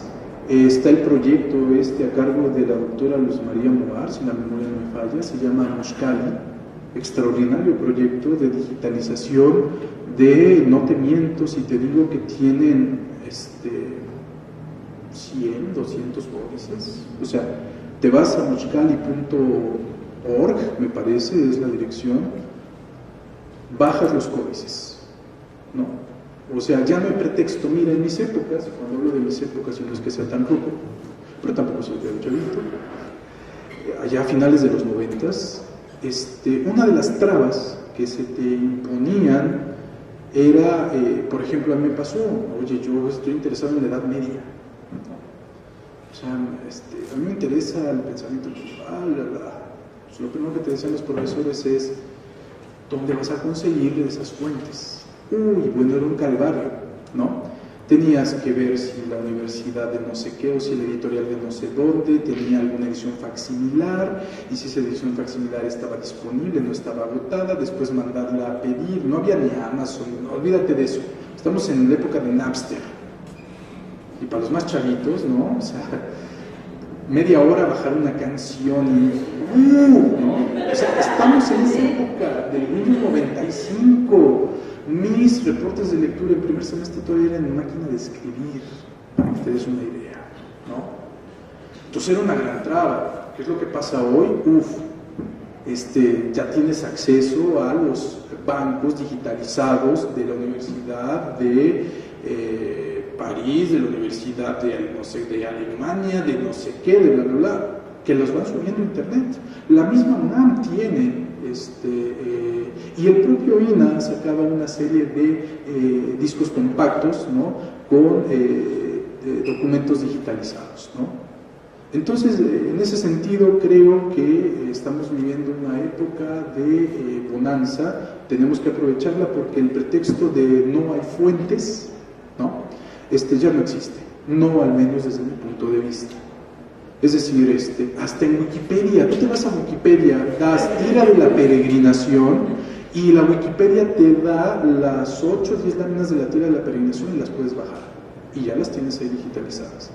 Está el proyecto a cargo de la doctora Luz María Moar, si la memoria no me falla, se llama Moscali, extraordinario proyecto de digitalización de, no te miento si te digo que tienen 100, 200 códices. O sea, te vas a moscali.org, me parece, es la dirección, bajas los códices, ¿no? O sea, ya no hay pretexto. Mira, en mis épocas, cuando hablo de mis épocas, y no es que sea tan rojo, pero tampoco soy de chavito, allá a finales de los 90s, una de las trabas que se te imponían era, por ejemplo, a mí me pasó, oye, yo estoy interesado en la Edad Media, ¿no? O sea, a mí me interesa el pensamiento global, pues lo primero que te decían los profesores es, ¿dónde vas a conseguir esas fuentes? Uy, bueno, era un calvario, ¿no? Tenías que ver si la universidad de no sé qué o si la editorial de no sé dónde tenía alguna edición facsimilar, y si esa edición facsimilar estaba disponible, no estaba agotada, después mandarla a pedir. No había ni Amazon, no, olvídate de eso. Estamos en la época de Napster. Y para los más chavitos, ¿no? O sea, media hora bajar una canción y ¿no? O sea, estamos en esa época del Windows 95. Mis reportes de lectura en primer semestre todavía eran en máquina de escribir, para que te des una idea, ¿no? Entonces era una gran traba. ¿Qué es lo que pasa hoy? Ya tienes acceso a los bancos digitalizados de la Universidad de París, de la Universidad de, no sé, de Alemania, de no sé qué, de bla, bla, bla, que los van subiendo a internet. La misma UNAM tiene, y el propio INA sacaba una serie de discos compactos, ¿no? Con documentos digitalizados, ¿no? Entonces, en ese sentido, creo que estamos viviendo una época de bonanza. Tenemos que aprovecharla porque el pretexto de no hay fuentes, ¿no? Ya no existe, no al menos desde mi punto de vista. Es decir, hasta en Wikipedia, tú te vas a Wikipedia, das tira de la peregrinación y la Wikipedia te da las 8 o 10 láminas de la tira de la peregrinación y las puedes bajar. Y ya las tienes ahí digitalizadas.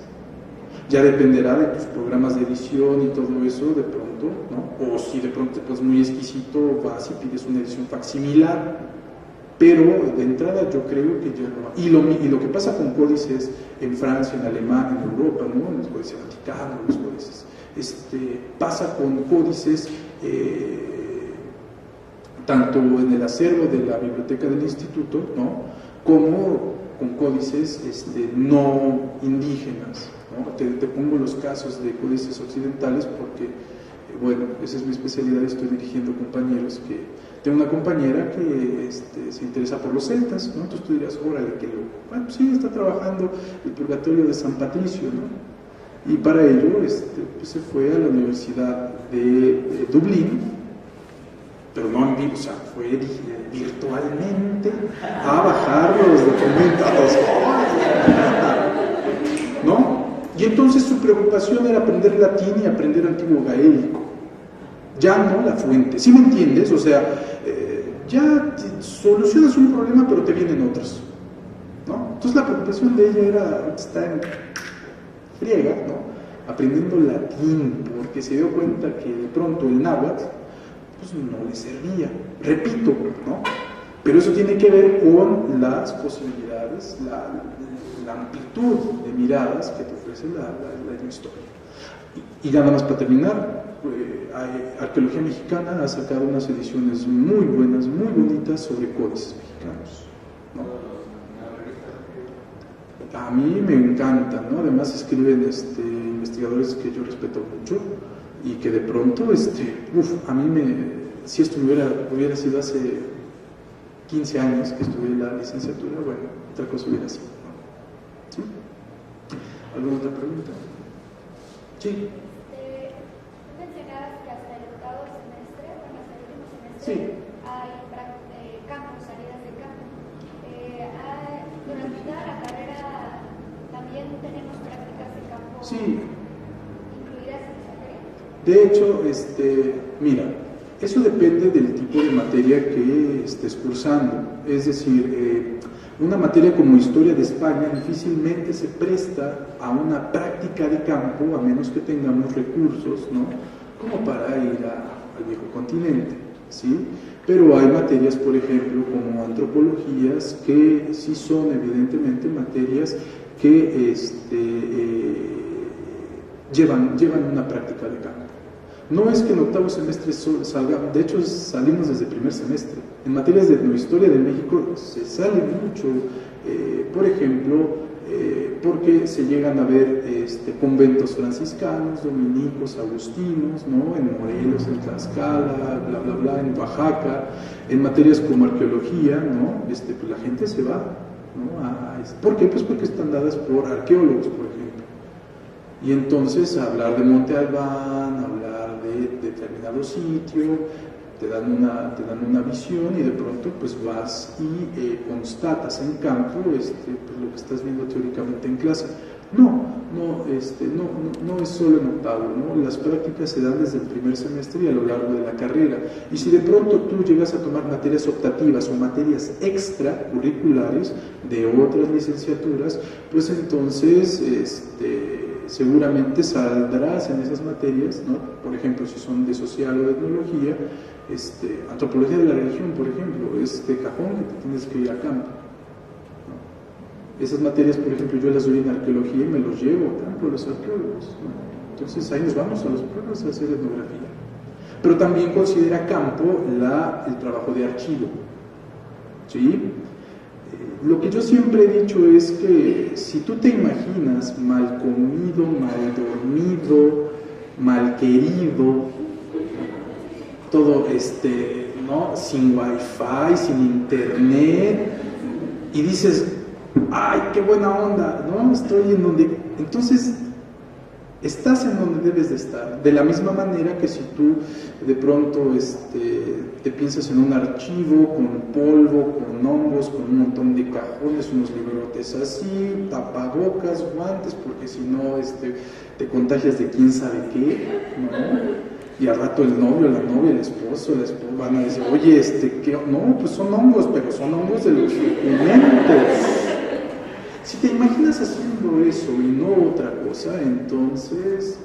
Ya dependerá de tus programas de edición y todo eso de pronto, ¿no? O si de pronto pues muy exquisito vas y pides una edición facsimilar. Pero de entrada yo creo que ya no. Y lo que pasa con códices en Francia, en Alemania, en Europa, ¿no? En los códices vaticanos, los códices, pasa con códices tanto en el acervo de la biblioteca del instituto, ¿no? Como con códices no indígenas, ¿no? Te pongo los casos de códices occidentales porque, bueno, esa es mi especialidad, estoy dirigiendo compañeros que... Tengo una compañera que se interesa por los celtas, ¿no? Entonces tú dirías, órale, qué loco. Bueno, pues sí, está trabajando el purgatorio de San Patricio, ¿no? Y para ello pues se fue a la Universidad de Dublín, pero no en vivo, o sea, fue virtualmente a bajar los documentos, ¿no? Y entonces su preocupación era aprender latín y aprender antiguo gaélico. Ya no la fuente, ¿sí me entiendes? O sea, ya solucionas un problema pero te vienen otros, ¿no? Entonces la preocupación de ella era estar en friega, ¿no? Aprendiendo latín, porque se dio cuenta que de pronto el náhuatl pues no le servía, repito, ¿no? Pero eso tiene que ver con las posibilidades, la amplitud de miradas que te ofrece la historia. Y ya nada más para terminar, Arqueología Mexicana ha sacado unas ediciones muy buenas, muy bonitas sobre códices mexicanos, ¿no? a mí me encanta, ¿no? Además escriben investigadores que yo respeto mucho y que de pronto, a mí si esto hubiera sido hace 15 años que estudié la licenciatura, bueno, otra cosa hubiera sido, ¿no? ¿Sí? ¿Alguna otra pregunta? Sí. Mencionabas que hasta el octavo semestre, bueno, hasta el último semestre, Sí. hay campos, salidas de campo. Durante toda la carrera también tenemos prácticas de campo Sí. incluidas en esa materia. De hecho, mira, eso depende del tipo de materia que estés cursando. Es decir, una materia como Historia de España difícilmente se presta a una práctica de campo, a menos que tengamos recursos, ¿no? Como para ir al viejo continente, ¿sí? Pero hay materias, por ejemplo, como antropologías, que sí son evidentemente materias que llevan una práctica de campo. No es que en octavo semestre salgamos, de hecho salimos desde primer semestre. En materias de etnohistoria de México se sale mucho, por ejemplo, porque se llegan a ver conventos franciscanos, dominicos, agustinos, ¿no? En Morelos, en Tlaxcala, bla, bla, bla, en Oaxaca. En materias como arqueología, ¿no? Pues la gente se va, ¿no? ¿Por qué? Pues porque están dadas por arqueólogos, por ejemplo. Y entonces hablar de Monte Albán, hablar de determinado sitio, te dan una visión y de pronto pues vas y constatas en campo pues, lo que estás viendo teóricamente en clase. No es solo en octavo, ¿no? Las prácticas se dan desde el primer semestre y a lo largo de la carrera. Y si de pronto tú llegas a tomar materias optativas o materias extracurriculares de otras licenciaturas, pues entonces seguramente saldrás en esas materias, ¿no? Por ejemplo, si son de social o de etnología, antropología de la religión, por ejemplo, es de cajón que te tienes que ir a campo. Esas materias, por ejemplo, yo las doy en arqueología y me los llevo a campo a los arqueólogos, ¿no? Entonces ahí nos vamos a los pueblos a hacer etnografía. Pero también considera campo el trabajo de archivo, ¿sí? Lo que yo siempre he dicho es que si tú te imaginas mal comido, mal dormido, mal querido, todo ¿no? Sin wifi, sin internet, y dices, ¡ay, qué buena onda! ¿No? Estoy en donde... Entonces, estás en donde debes de estar. De la misma manera que si tú de pronto te piensas en un archivo con polvo, con hongos, con un montón de cajones, unos librotes así, tapabocas, guantes, porque si no te contagias de quién sabe qué, ¿no? Y al rato el novio, la novia, el esposo van a decir, oye, ¿qué? No, pues son hongos, pero son hongos de los documentos. Si te imaginas haciendo eso y no otra cosa, entonces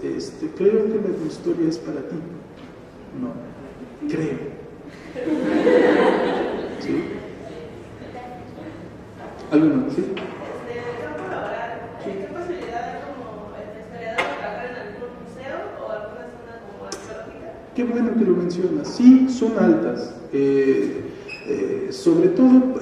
creo que la historia es para ti. No, creo. ¿Sí? ¿Alguno? ¿Sí? Campo laboral, ¿qué posibilidad hay como historiador de trabajar en algún museo o alguna zona como arqueológica? Qué bueno que lo mencionas. Sí, son altas. Sobre todo,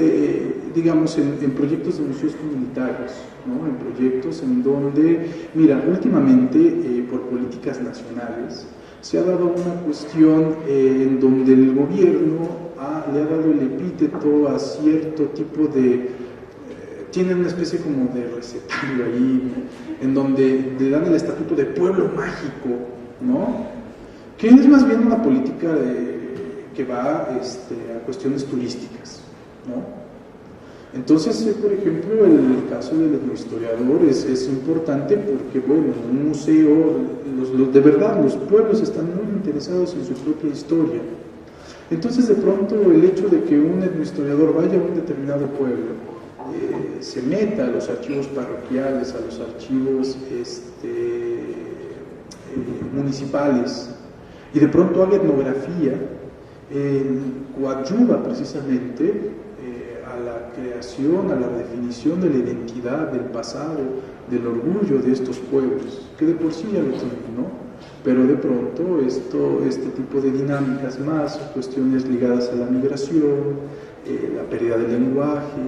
digamos, en proyectos de museos comunitarios, ¿no? En proyectos en donde, mira, últimamente, por políticas nacionales, se ha dado una cuestión en donde el gobierno le ha dado el epíteto a cierto tipo de... tiene una especie como de recetario ahí, en donde le dan el estatuto de pueblo mágico, ¿no? Que es más bien una política que va a cuestiones turísticas, ¿no? Entonces, por ejemplo, el caso del etnohistoriador es importante porque, bueno, un museo, de verdad, los pueblos están muy interesados en su propia historia. Entonces, de pronto, el hecho de que un etnohistoriador vaya a un determinado pueblo, se meta a los archivos parroquiales, a los archivos municipales, y de pronto haga etnografía, coadyuva precisamente a la creación, a la definición de la identidad, del pasado, del orgullo de estos pueblos, que de por sí ya lo tienen, ¿no? Pero de pronto este tipo de dinámicas más, cuestiones ligadas a la migración, la pérdida del lenguaje,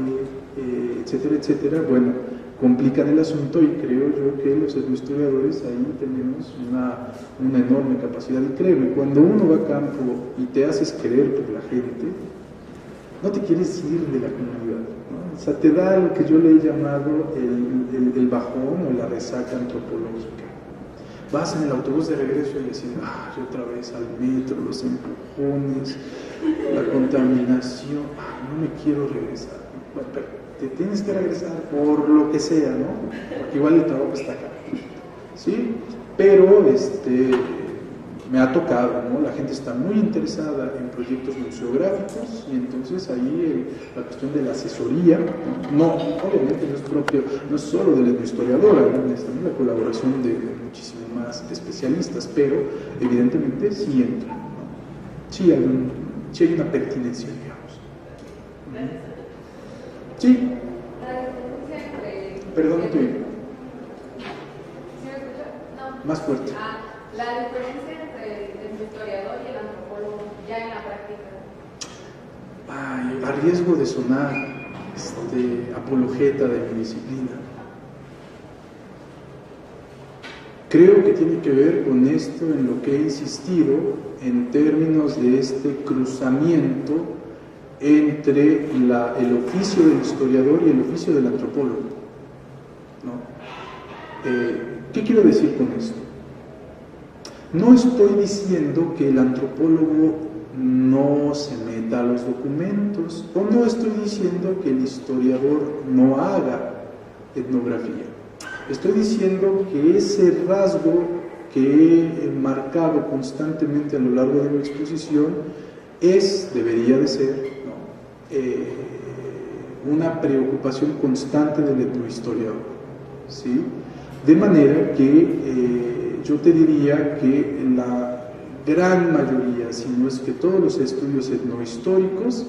etcétera, etcétera, bueno, complican el asunto, y creo yo que los etnohistoriadores ahí tenemos una enorme capacidad. Y créeme, cuando uno va a campo y te haces querer por la gente, no te quieres ir de la comunidad, ¿no? O sea, te da lo que yo le he llamado el bajón o la resaca antropológica. Vas en el autobús de regreso y decís, otra vez al metro, los empujones, la contaminación, no me quiero regresar. Bueno, pero te tienes que regresar por lo que sea, ¿no? Porque igual el trabajo está acá, ¿sí? Pero me ha tocado, ¿no? La gente está muy interesada en proyectos museográficos, y entonces ahí la cuestión de la asesoría, no, obviamente no es propio, no es solo del etnohistoriador, es también la colaboración de muchísimos más especialistas, pero evidentemente sí entra, ¿no? Sí hay una pertinencia, digamos. Sí. Perdón, estoy. Más fuerte. La diferencia entre el historiador y el antropólogo ya en la práctica. A riesgo de sonar apologeta de mi disciplina, creo que tiene que ver con esto en lo que he insistido en términos de este cruzamiento entre el oficio del historiador y el oficio del antropólogo, ¿no? ¿Qué quiero decir con esto? No estoy diciendo que el antropólogo no se meta a los documentos, o no estoy diciendo que el historiador no haga etnografía. Estoy diciendo que ese rasgo que he marcado constantemente a lo largo de mi exposición debería de ser, ¿no? Una preocupación constante del etnohistoriador, ¿sí? De manera que yo te diría que la gran mayoría, si no es que todos los estudios etnohistóricos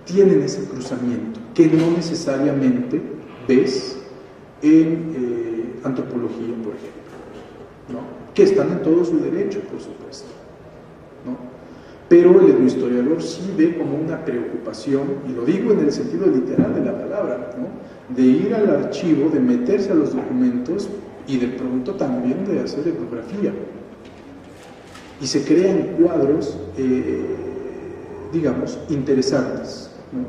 tienen ese cruzamiento, que no necesariamente ves en antropología, por ejemplo, ¿no? Que están en todo su derecho, por supuesto, ¿no? Pero el etnohistoriador sí ve como una preocupación, y lo digo en el sentido literal de la palabra, ¿no? De ir al archivo, de meterse a los documentos, y de pronto también de hacer etnografía. Y se crean cuadros, digamos, interesantes, ¿no?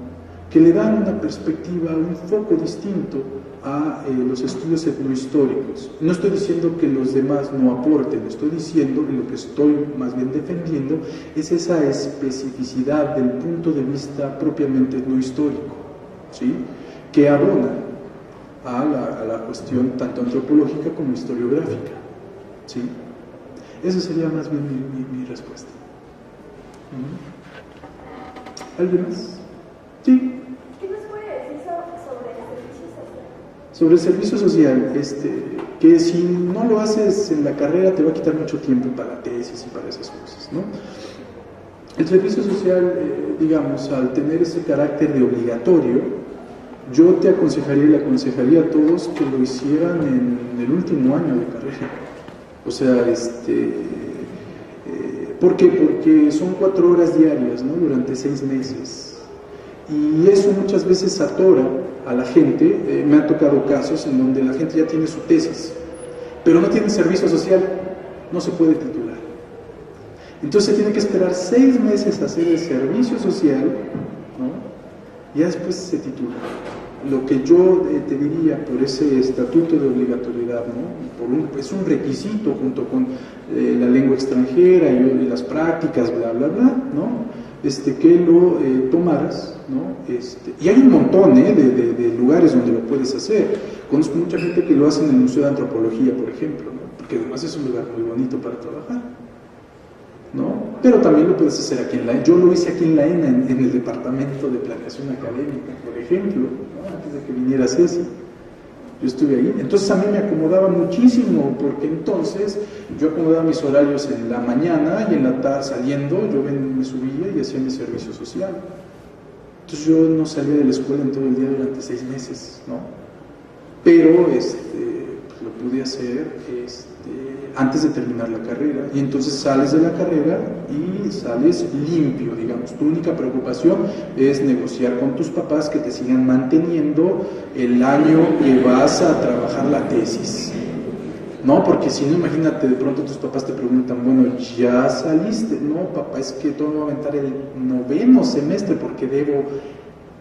Que le dan una perspectiva, un foco distinto a los estudios etnohistóricos. No estoy diciendo que los demás no aporten, estoy diciendo que lo que estoy más bien defendiendo es esa especificidad del punto de vista propiamente etnohistórico, ¿sí? Que abona a la cuestión tanto antropológica como historiográfica, ¿sí? Esa sería más bien mi respuesta. ¿Alguien más? Sí. ¿Qué nos puede decir sobre el servicio social? Sobre el servicio social, que si no lo haces en la carrera te va a quitar mucho tiempo para la tesis y para esas cosas, ¿no? El servicio social, digamos, al tener ese carácter de obligatorio, yo te aconsejaría y le aconsejaría a todos que lo hicieran en el último año de carrera. O sea, ¿por qué? Porque son 4 horas diarias, ¿no? Durante 6 meses. Y eso muchas veces atora a la gente. Me han tocado casos en donde la gente ya tiene su tesis, pero no tiene servicio social, no se puede titular. Entonces tiene que esperar 6 meses a hacer el servicio social, ¿no? Y ya después se titula. Lo que yo te diría por ese estatuto de obligatoriedad, ¿no? Es un requisito junto con la lengua extranjera y las prácticas, bla, bla, bla, ¿no? Que lo tomaras, ¿no? Y hay un montón de lugares donde lo puedes hacer. Conozco mucha gente que lo hace en el Museo de Antropología, por ejemplo, ¿no? Porque además es un lugar muy bonito para trabajar, ¿no? Pero también lo puedes hacer aquí en la ENA. Yo lo hice aquí en la ENA, en el Departamento de Planeación Académica, por ejemplo, ¿no? Antes de que viniera Ceci, yo estuve ahí. Entonces a mí me acomodaba muchísimo, porque entonces yo acomodaba mis horarios en la mañana y en la tarde saliendo, yo me subía y hacía mi servicio social. Entonces yo no salía de la escuela en todo el día durante 6 meses, ¿no? Pero lo pude hacer antes de terminar la carrera, y entonces sales de la carrera y sales limpio, digamos. Tu única preocupación es negociar con tus papás que te sigan manteniendo el año que vas a trabajar la tesis, ¿no? Porque si no, imagínate, de pronto tus papás te preguntan, bueno, ¿ya saliste? No, papá, es que tengo que aventar el 9º semestre porque debo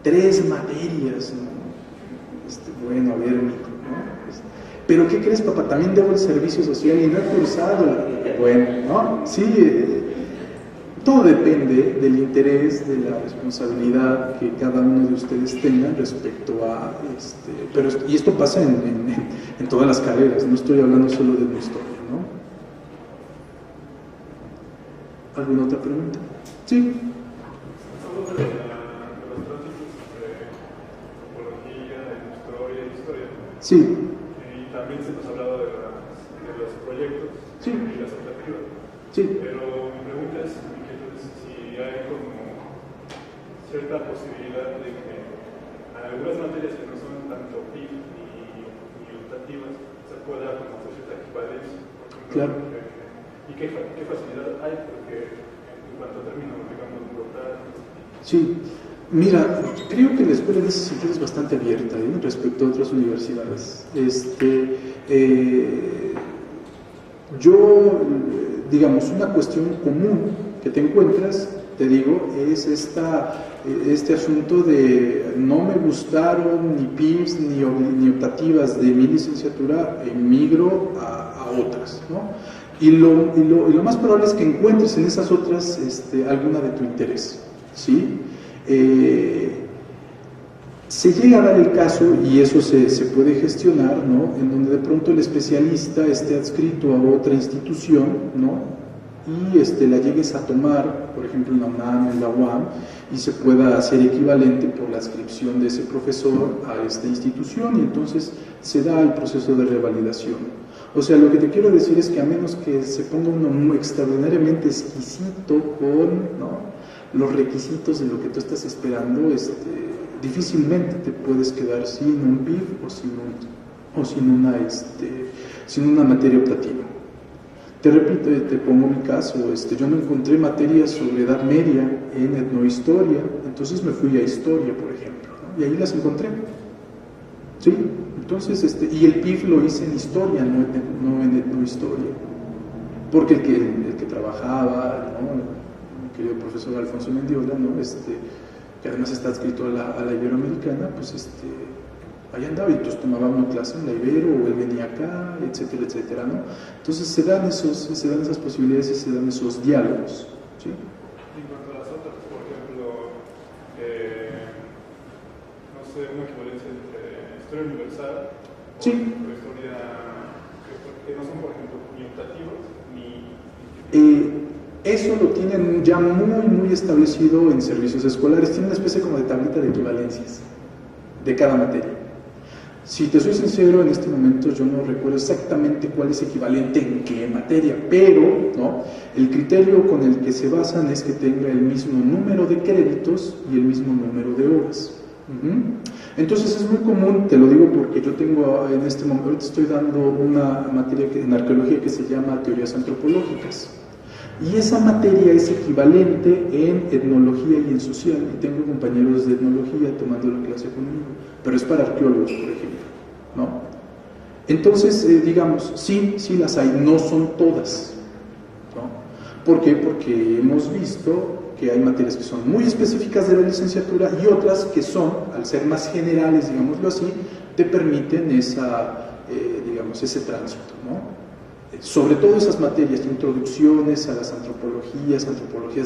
3 materias, ¿no? Bueno, a ver, mijo, ¿no? Pero ¿qué crees, papá? También debo el servicio social y no he cursado. Bueno, ¿no? Sí, todo depende del interés, de la responsabilidad que cada uno de ustedes tenga respecto a y esto pasa en todas las carreras, no estoy hablando solo de una historia, ¿no? ¿Alguna otra pregunta? Sí. Sí. Y también se nos ha hablado de los proyectos, sí, y las optativas. Sí. Pero mi pregunta es si hay como cierta posibilidad de que algunas materias que no son tanto PIB ni optativas se pueda como hacer cierta equivalencia. Claro. ¿Y qué facilidad hay? Porque en cuanto termino, digamos, un doctorado. Sí. Mira, creo que la escuela en ese sentido es bastante abierta respecto a otras universidades. Digamos, una cuestión común que te encuentras, te digo, es este asunto de no me gustaron ni PIBs ni optativas de mi licenciatura, emigro a otras, ¿no? Y lo más probable es que encuentres en esas otras alguna de tu interés, ¿sí? Se llega a dar el caso, y eso se puede gestionar, ¿no? En donde de pronto el especialista esté adscrito a otra institución, ¿no? Y la llegues a tomar, por ejemplo en la UNAM, en la UAM, y se pueda hacer equivalente por la adscripción de ese profesor a esta institución, y entonces se da el proceso de revalidación. O sea, lo que te quiero decir es que a menos que se ponga uno muy extraordinariamente exquisito con, ¿no?, los requisitos de lo que tú estás esperando, difícilmente te puedes quedar sin un PIB o sin una materia optativa. Te repito, te pongo mi caso, yo no encontré materias sobre Edad Media en etnohistoria, entonces me fui a historia, por ejemplo, ¿no? Y ahí las encontré, ¿sí? Entonces, y el PIB lo hice en historia, no en etnohistoria, porque el que trabajaba, ¿no?, querido profesor Alfonso Mendiola, ¿no?, que además está adscrito a la Iberoamericana, pues ahí andaba, y entonces tomaba una clase en la Ibero, o él venía acá, etcétera, etcétera, ¿no? Entonces se dan esas posibilidades y se dan esos diálogos, ¿sí? En cuanto a las otras, por ejemplo, no sé, una equivalencia entre historia universal, sí, o historia que no son, por ejemplo, ni optativas, ni... Eso lo tienen ya muy establecido en servicios escolares. Tiene una especie como de tablita de equivalencias de cada materia. Si te soy sincero, en este momento yo no recuerdo exactamente cuál es equivalente en qué materia, pero, ¿no?, el criterio con el que se basan es que tenga el mismo número de créditos y el mismo número de horas. Entonces es muy común, te lo digo porque yo tengo en este momento, ahorita estoy dando una materia en arqueología que se llama teorías antropológicas. Y esa materia es equivalente en etnología y en social, y tengo compañeros de etnología tomando la clase conmigo, pero es para arqueólogos, por ejemplo, ¿no? Entonces, digamos, sí las hay, no son todas, ¿no? ¿Por qué? Porque hemos visto que hay materias que son muy específicas de la licenciatura y otras que son, al ser más generales, digámoslo así, te permiten ese tránsito, ¿no? Sobre todo esas materias, introducciones a las antropologías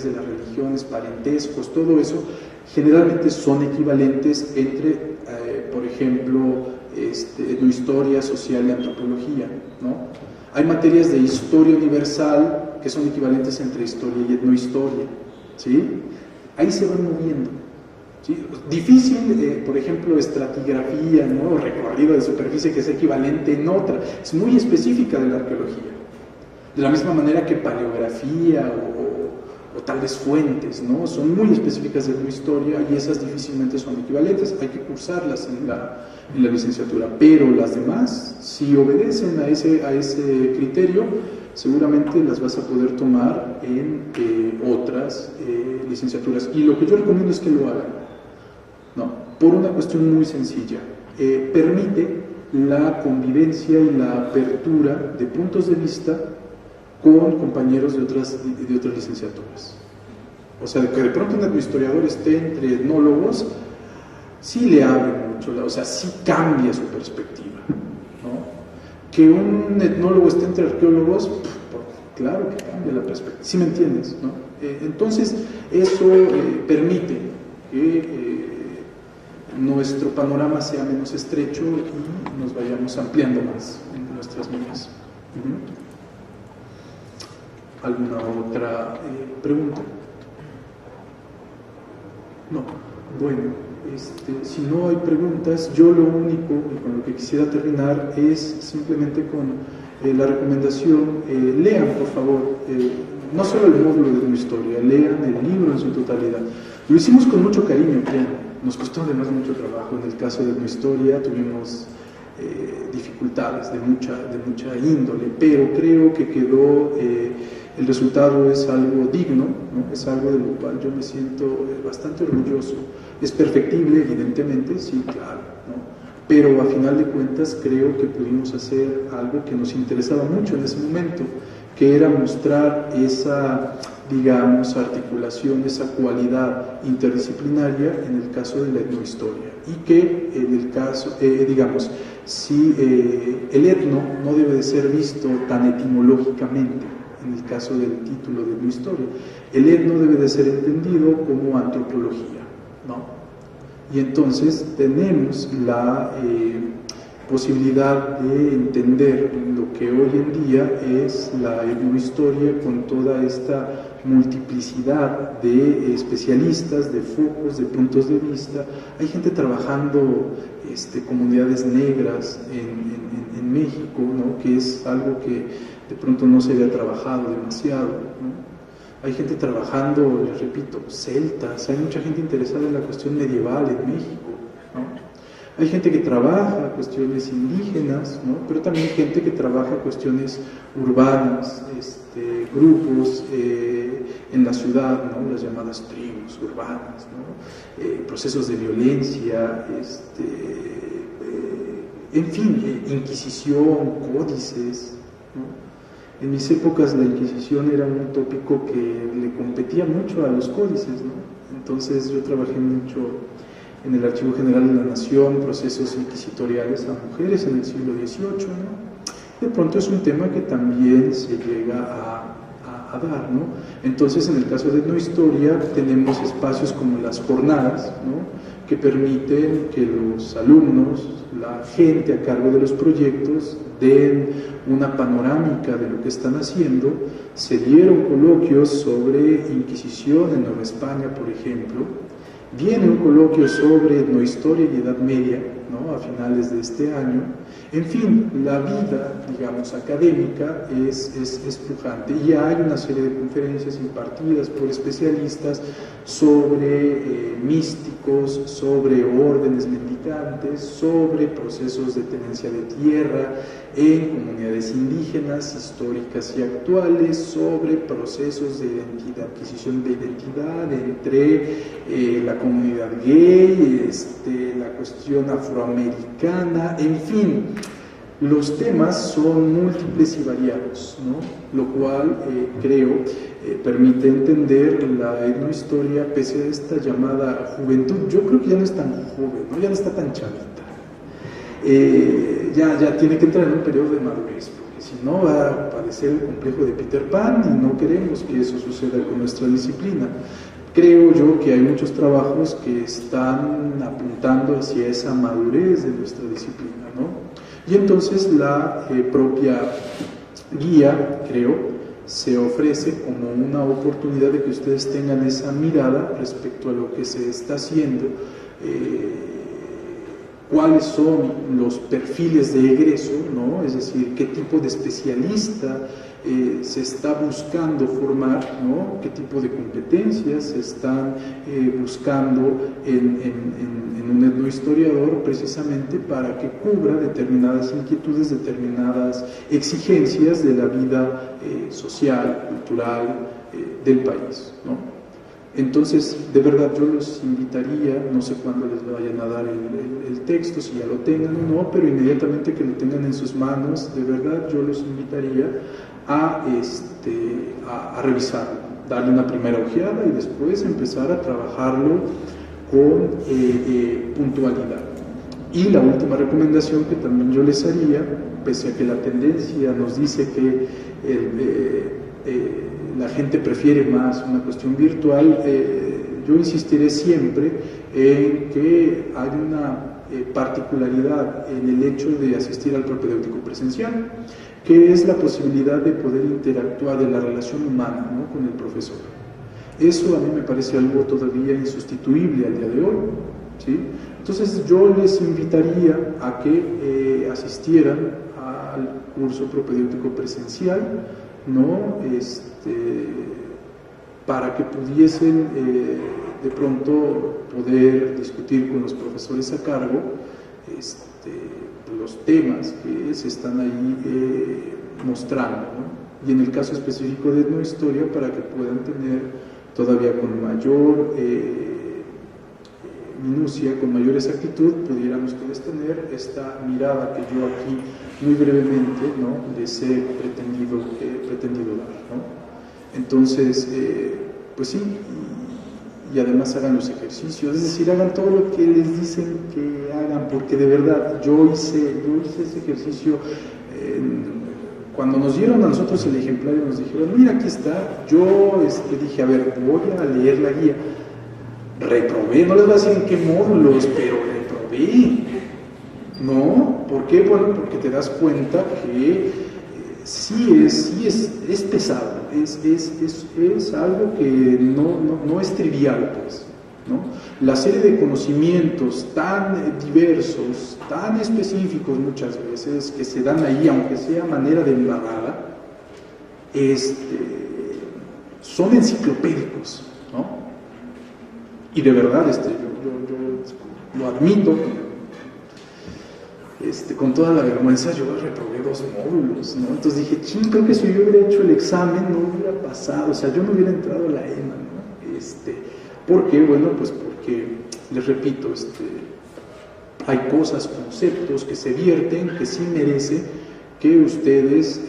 de las religiones, parentescos, todo eso, generalmente son equivalentes entre, por ejemplo, etnohistoria, social y antropología, ¿no? Hay materias de historia universal que son equivalentes entre historia y etnohistoria, ¿sí? Ahí se van moviendo, ¿sí? Difícil, por ejemplo, estratigrafía, ¿no?, recorrido de superficie, que es equivalente en otra, es muy específica de la arqueología. De la misma manera que paleografía o tales fuentes, ¿no? Son muy específicas de etnohistoria y esas difícilmente son equivalentes, hay que cursarlas en la licenciatura, pero las demás, si obedecen a ese criterio, seguramente las vas a poder tomar en otras licenciaturas. Y lo que yo recomiendo es que lo hagan, ¿no? Por una cuestión muy sencilla. Permite la convivencia y la apertura de puntos de vista con compañeros de otras licenciaturas. O sea, que de pronto un historiador esté entre etnólogos, sí le abre mucho, o sea, sí cambia su perspectiva, ¿no? Que un etnólogo esté entre arqueólogos, claro que cambia la perspectiva, ¿sí me entiendes? ¿No? Entonces, eso permite que nuestro panorama sea menos estrecho y nos vayamos ampliando más en nuestras miras. ¿Alguna otra pregunta? No. Bueno, si no hay preguntas, yo lo único y con lo que quisiera terminar es simplemente con la recomendación, lean por favor, no solo el módulo de etnohistoria, lean el libro en su totalidad. Lo hicimos con mucho cariño, nos costó además mucho trabajo. En el caso de etnohistoria tuvimos dificultades de mucha índole, pero creo que quedó, el resultado es algo digno, ¿no? Es algo de lo cual yo me siento bastante orgulloso. Es perfectible, evidentemente, sí, claro, ¿no? Pero a final de cuentas creo que pudimos hacer algo que nos interesaba mucho en ese momento, que era mostrar esa, digamos, articulación, esa cualidad interdisciplinaria en el caso de la etnohistoria, y que en el caso, digamos, si el etno no debe de ser visto tan etimológicamente en el caso del título de etnohistoria, el etno debe de ser entendido como antropología, ¿no? Y entonces tenemos la posibilidad de entender lo que hoy en día es la etnohistoria con toda esta multiplicidad de especialistas, de focos, de puntos de vista. Hay gente trabajando, comunidades negras en México, ¿no? Que es algo que de pronto no se había trabajado demasiado, ¿no? Hay gente trabajando, les repito, celtas, hay mucha gente interesada en la cuestión medieval en México, ¿no? Hay gente que trabaja cuestiones indígenas, ¿no? Pero también gente que trabaja cuestiones urbanas, grupos en la ciudad, ¿no? Las llamadas tribus urbanas, ¿no? Procesos de violencia, en fin, Inquisición, códices, ¿no? En mis épocas la Inquisición era un tópico que le competía mucho a los códices, ¿no? Entonces yo trabajé mucho en el Archivo General de la Nación, procesos inquisitoriales a mujeres en el siglo XVIII, ¿no? De pronto es un tema que también se llega a dar, ¿no? Entonces, en el caso de etnohistoria, tenemos espacios como las jornadas, ¿no? Que permiten que los alumnos, la gente a cargo de los proyectos, den una panorámica de lo que están haciendo. Se dieron coloquios sobre Inquisición en Nueva España, por ejemplo. Viene un coloquio sobre etnohistoria y Edad Media, ¿no? A finales de este año. En fin, la vida, digamos, académica es pujante, y hay una serie de conferencias impartidas por especialistas sobre místicos, sobre órdenes mendicantes, sobre procesos de tenencia de tierra en comunidades indígenas históricas y actuales, sobre procesos de identidad, adquisición de identidad entre la comunidad gay, la cuestión afroamericana, en fin. Los temas son múltiples y variados, ¿no? Lo cual creo permite entender la etnohistoria pese a esta llamada juventud. Yo creo que ya no es tan joven, ¿no? Ya no está tan chavita. Ya tiene que entrar en un periodo de madurez, porque si no va a padecer el complejo de Peter Pan, y no queremos que eso suceda con nuestra disciplina. Creo yo que hay muchos trabajos que están apuntando hacia esa madurez de nuestra disciplina, ¿no? Y entonces la propia guía, creo, se ofrece como una oportunidad de que ustedes tengan esa mirada respecto a lo que se está haciendo cuáles son los perfiles de egreso, ¿no? Es decir, qué tipo de especialista se está buscando formar, ¿no? Qué tipo de competencias se están buscando en un etnohistoriador, precisamente para que cubra determinadas inquietudes, determinadas exigencias de la vida social, cultural del país, ¿no? Entonces, de verdad, yo los invitaría, no sé cuándo les vayan a dar el texto, si ya lo tengan o no, pero inmediatamente que lo tengan en sus manos, de verdad, yo los invitaría a revisarlo, darle una primera ojeada y después empezar a trabajarlo con puntualidad. Y la última recomendación que también yo les haría, pese a que la tendencia nos dice que la gente prefiere más una cuestión virtual, yo insistiré siempre en que hay una particularidad en el hecho de asistir al propedéutico presencial, que es la posibilidad de poder interactuar, de la relación humana, ¿no?, con el profesor. Eso a mí me parece algo todavía insustituible al día de hoy, ¿sí? Entonces yo les invitaría a que asistieran al curso propedéutico presencial, ¿no? Para que pudiesen de pronto poder discutir con los profesores a cargo los temas que se están ahí mostrando, ¿no? Y en el caso específico de etnohistoria, para que puedan tener todavía con mayor minucia, con mayor exactitud, pudieran ustedes tener esta mirada que yo aquí muy brevemente, ¿no?, les he pretendido dar, ¿no? Entonces, pues sí, y además hagan los ejercicios, es decir, hagan todo lo que les dicen que hagan, porque de verdad, yo hice ese ejercicio. Cuando nos dieron a nosotros el ejemplario, nos dijeron, mira, aquí está. Yo dije, a ver, voy a leer la guía. Reprobé, no les voy a decir en qué módulos, pero reprobé, ¿no? ¿Por qué? Bueno, porque te das cuenta que sí es pesado, es algo que no es trivial, pues, ¿no? La serie de conocimientos tan diversos, tan específicos muchas veces, que se dan ahí, aunque sea a manera de embarrada, son enciclopédicos, ¿no? Y de verdad, yo lo admito, con toda la vergüenza, yo reprobé 2 módulos, ¿no? Entonces dije, ching, creo que si yo hubiera hecho el examen no hubiera pasado, o sea, yo no hubiera entrado a la EMA, ¿no? ¿Por qué? Bueno, pues porque, les repito, hay cosas, conceptos que se vierten, que sí merece que ustedes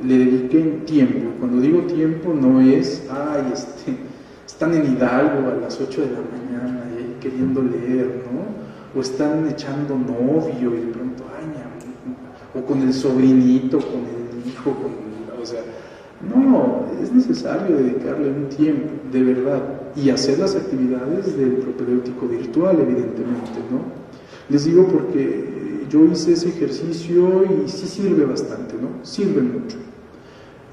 le dediquen tiempo. Cuando digo tiempo no es, están en Hidalgo a las 8 de la mañana y queriendo leer, ¿no? O están echando novio y de pronto, o con el sobrinito, con el hijo, o sea, no, es necesario dedicarle un tiempo, de verdad, y hacer las actividades del propedéutico virtual, evidentemente, ¿no? Les digo porque yo hice ese ejercicio y sí sirve bastante, ¿no? Sirve mucho.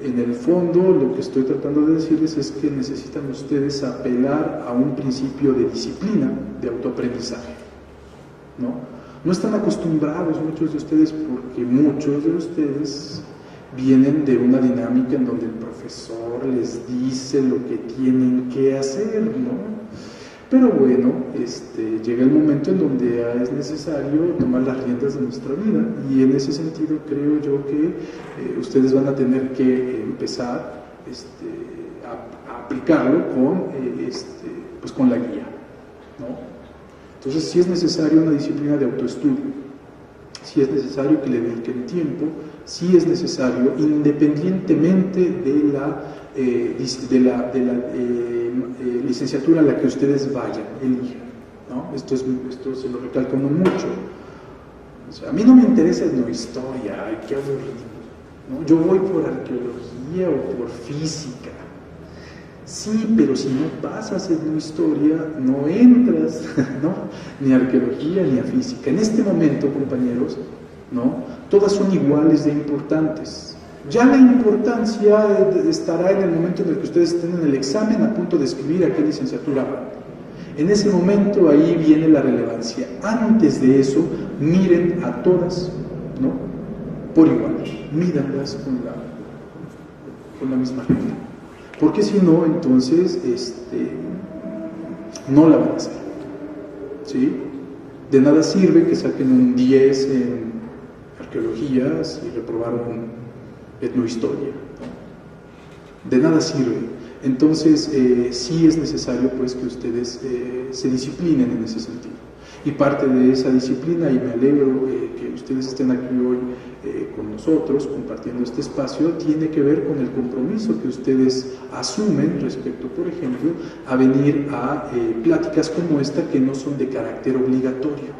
En el fondo, lo que estoy tratando de decirles es que necesitan ustedes apelar a un principio de disciplina, de autoaprendizaje, ¿no? No están acostumbrados muchos de ustedes, porque muchos de ustedes vienen de una dinámica en donde el profesor les dice lo que tienen que hacer, ¿no? Pero bueno, llega el momento en donde es necesario tomar las riendas de nuestra vida, y en ese sentido creo yo que ustedes van a tener que empezar a aplicarlo con la guía, ¿no? Entonces, sí es necesario una disciplina de autoestudio, sí es necesario que le dediquen tiempo, sí es necesario, independientemente de la licenciatura a la que ustedes vayan, elijan, ¿no? Esto se lo recalca uno mucho. O sea, a mí no me interesa etnohistoria, ay, qué aburrido, ¿no? Yo voy por arqueología o por física. Sí, pero si no pasas etnohistoria, no entras, ¿no? Ni a arqueología ni a física. En este momento, compañeros, ¿no?, todas son iguales de importantes. Ya la importancia estará en el momento en el que ustedes estén en el examen a punto de escribir a qué licenciatura van. En ese momento ahí viene la relevancia. Antes de eso, miren a todas, ¿no? Por igual, mídanlas con la misma regla. Porque si no, entonces no la van a hacer. ¿Sí? De nada sirve que saquen un 10 en arqueología si reprobaron etnohistoria, ¿no? De nada sirve. Entonces, sí es necesario pues que ustedes se disciplinen en ese sentido. Y parte de esa disciplina, y me alegro que ustedes estén aquí hoy con nosotros, compartiendo este espacio, tiene que ver con el compromiso que ustedes asumen respecto, por ejemplo, a venir a pláticas como esta que no son de carácter obligatorio.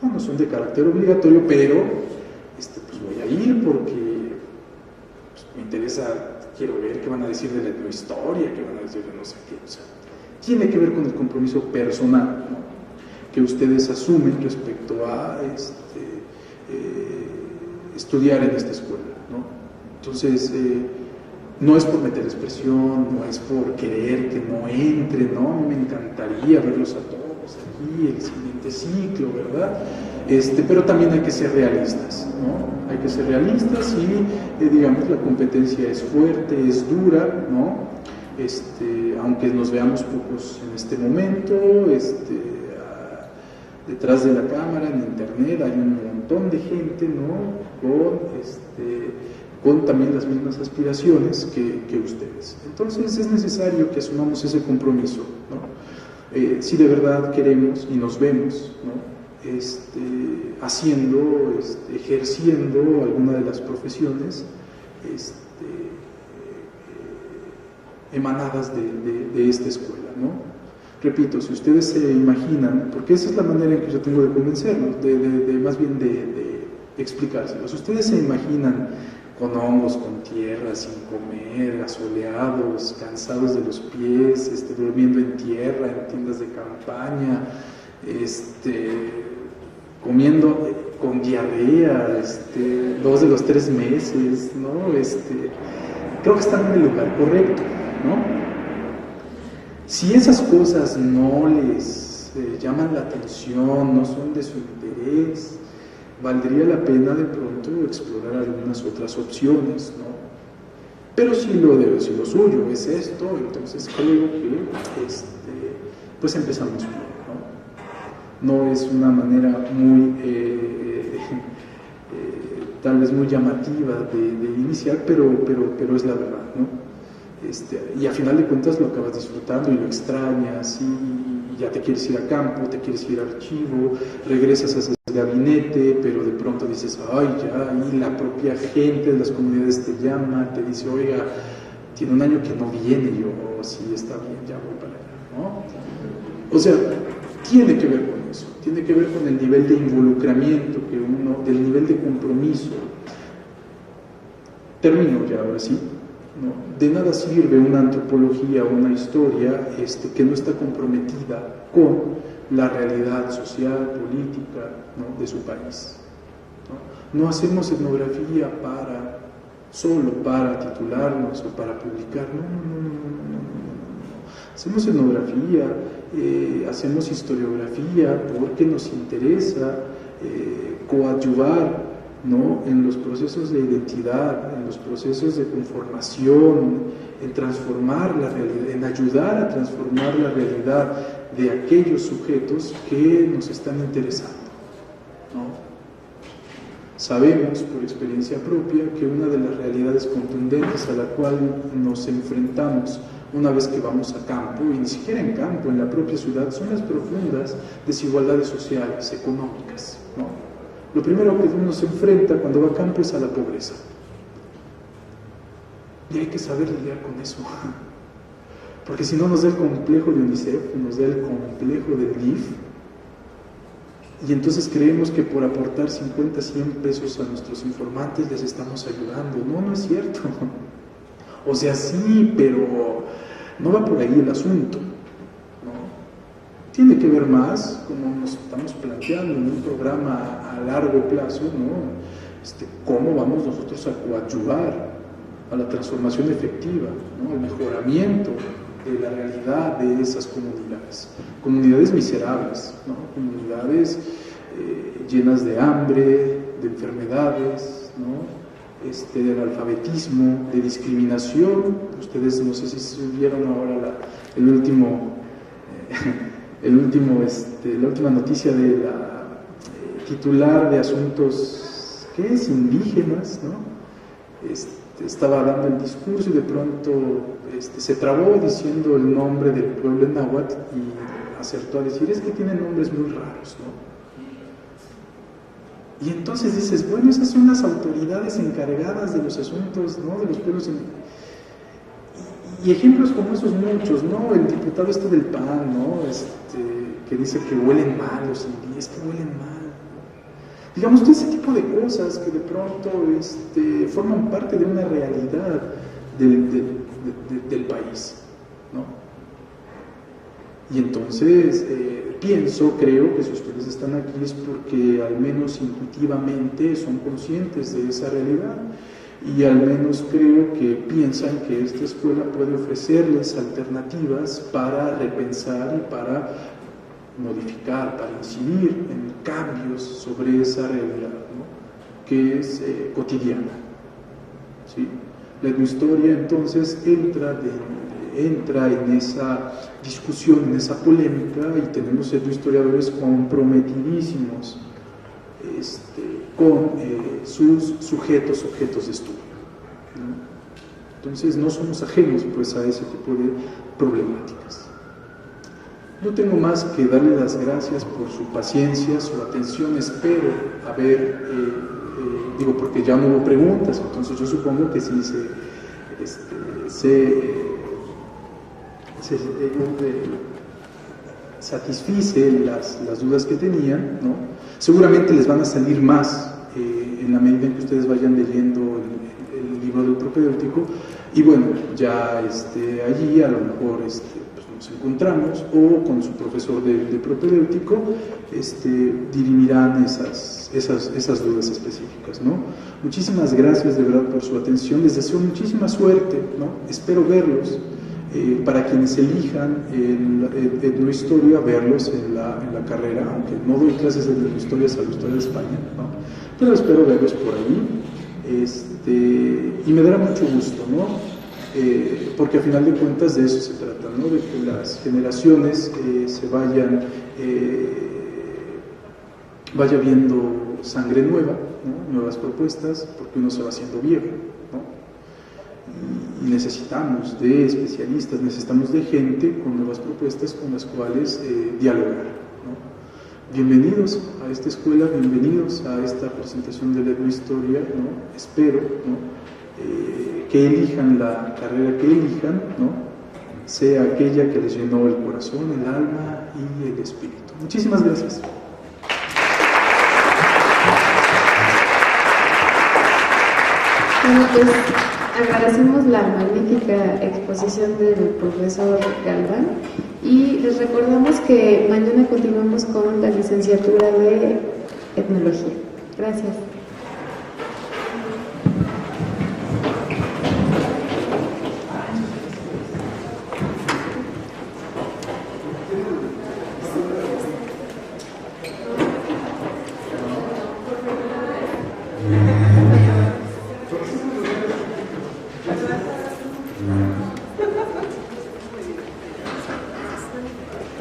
No son de carácter obligatorio, pero pues voy a ir porque pues, me interesa. Quiero ver qué van a decir de la etnohistoria, qué van a decir de no sé qué. O sea, tiene que ver con el compromiso personal, ¿no? Que ustedes asumen respecto a estudiar en esta escuela, ¿no? Entonces, no es por meter expresión, no es por querer que no entre, ¿no? A mí me encantaría verlos a todos aquí, el siguiente ciclo, ¿verdad? Pero también hay que ser realistas, ¿no? Hay que ser realistas y, digamos, la competencia es fuerte, es dura, ¿no? Aunque nos veamos pocos en este momento, detrás de la cámara, en internet, hay un montón de gente, ¿no? Con también las mismas aspiraciones que ustedes. Entonces es necesario que asumamos ese compromiso, ¿no? Si de verdad queremos y nos vemos, ¿no? Haciendo, ejerciendo alguna de las profesiones emanadas de esta escuela, ¿no? Repito, si ustedes se imaginan, porque esa es la manera en que yo tengo de convencerlos, más bien de explicárselos. Ustedes se imaginan con hongos, con tierra, sin comer, asoleados, cansados de los pies, durmiendo en tierra, en tiendas de campaña, comiendo con diarrea, 2 de los 3 meses, ¿no? Creo que están en el lugar correcto, ¿no? Si esas cosas no les llaman la atención, no son de su interés, valdría la pena de pronto explorar algunas otras opciones, ¿no? Pero si lo suyo es esto, entonces creo que pues empezamos bien. No es una manera muy, tal vez muy llamativa de iniciar, pero es la verdad, ¿no? Y a final de cuentas lo acabas disfrutando y lo extrañas y ya te quieres ir a campo, te quieres ir a archivo, regresas a ese gabinete, pero de pronto dices, ay, ya, y la propia gente de las comunidades te llama, te dice, oiga, tiene un año que no viene, yo, sí, está bien, ya voy para allá, ¿no? O sea, tiene que ver con eso, tiene que ver con el nivel de involucramiento del nivel de compromiso. Termino ya, ahora sí, ¿no? De nada sirve una antropología o una historia que no está comprometida con la realidad social, política, ¿no? De su país, ¿no? No hacemos etnografía solo para titularnos o para publicar, no. Hacemos etnografía, hacemos historiografía porque nos interesa coadyuvar, ¿no? En los procesos de identidad, en los procesos de conformación, en transformar la realidad, en ayudar a transformar la realidad de aquellos sujetos que nos están interesando, ¿no? Sabemos por experiencia propia que una de las realidades contundentes a la cual nos enfrentamos una vez que vamos a campo, y ni siquiera en campo, en la propia ciudad, son las profundas desigualdades sociales, económicas, ¿no? Lo primero que uno se enfrenta cuando va a campo es a la pobreza. Y hay que saber lidiar con eso. Porque si no nos da el complejo de UNICEF, nos da el complejo del DIF, y entonces creemos que por aportar 50, 100 pesos a nuestros informantes les estamos ayudando. No es cierto. O sea, sí, pero no va por ahí el asunto, ¿no? Tiene que ver más, como nos estamos planteando en un programa a largo plazo, ¿no? Cómo vamos nosotros a coadyuvar a la transformación efectiva, ¿no? Al mejoramiento de la realidad de esas comunidades miserables, ¿no? Comunidades llenas de hambre, de enfermedades, ¿no? De analfabetismo, de discriminación. Ustedes no sé si vieron ahora la última noticia de la titular de asuntos, ¿qué es? Indígenas, ¿no? Estaba dando el discurso y de pronto se trabó diciendo el nombre del pueblo en náhuatl y acertó a decir, es que tienen nombres muy raros, ¿no? Y entonces dices, bueno, esas son las autoridades encargadas de los asuntos, ¿no? De los pueblos. Y ejemplos como esos muchos, ¿no? El diputado del PAN, ¿no? Que dice que huelen mal los indígenas, que huelen mal. Digamos, todo ese tipo de cosas que de pronto forman parte de una realidad del país, ¿no? Y entonces creo que si ustedes están aquí es porque al menos intuitivamente son conscientes de esa realidad y al menos creo que piensan que esta escuela puede ofrecerles alternativas para repensar y para modificar, para incidir en cambios sobre esa realidad, ¿no? Que es cotidiana, ¿sí? La etnohistoria entonces entra en esa discusión, en esa polémica, y tenemos etnohistoriadores comprometidísimos con sus objetos de estudio, ¿no? Entonces no somos ajenos pues a ese tipo de problemáticas. No tengo más que darle las gracias por su paciencia, su atención. Espero porque ya no hubo preguntas, entonces yo supongo que sí se satisfice las dudas que tenían, ¿no? Seguramente les van a salir más en la medida en que ustedes vayan leyendo el libro del propedéutico, y bueno, ya allí a lo mejor pues nos encontramos, o con su profesor de propedéutico dirimirán esas dudas específicas, ¿no? Muchísimas gracias de verdad por su atención, les deseo muchísima suerte, ¿no? Espero verlos. Para quienes elijan etnohistoria, verlos en la carrera, aunque no doy clases de etnohistoria salvo historia de España, ¿no? Pero espero verlos por ahí, y me dará mucho gusto, ¿no? Porque a final de cuentas de eso se trata, ¿no? De que las generaciones vaya viendo sangre nueva, ¿no? Nuevas propuestas, porque uno se va haciendo viejo, ¿no? Y necesitamos de especialistas, necesitamos de gente con nuevas propuestas con las cuales dialogar, ¿no? Bienvenidos a esta escuela, bienvenidos a esta presentación de la etnohistoria, ¿no? Espero, ¿no? Que elijan la carrera que elijan, ¿no? Sea aquella que les llenó el corazón, el alma y el espíritu. Muchísimas gracias. Bueno, pues agradecemos la magnífica exposición del profesor Galván y les recordamos que mañana continuamos con la licenciatura de etnología. Gracias.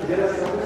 Gracias.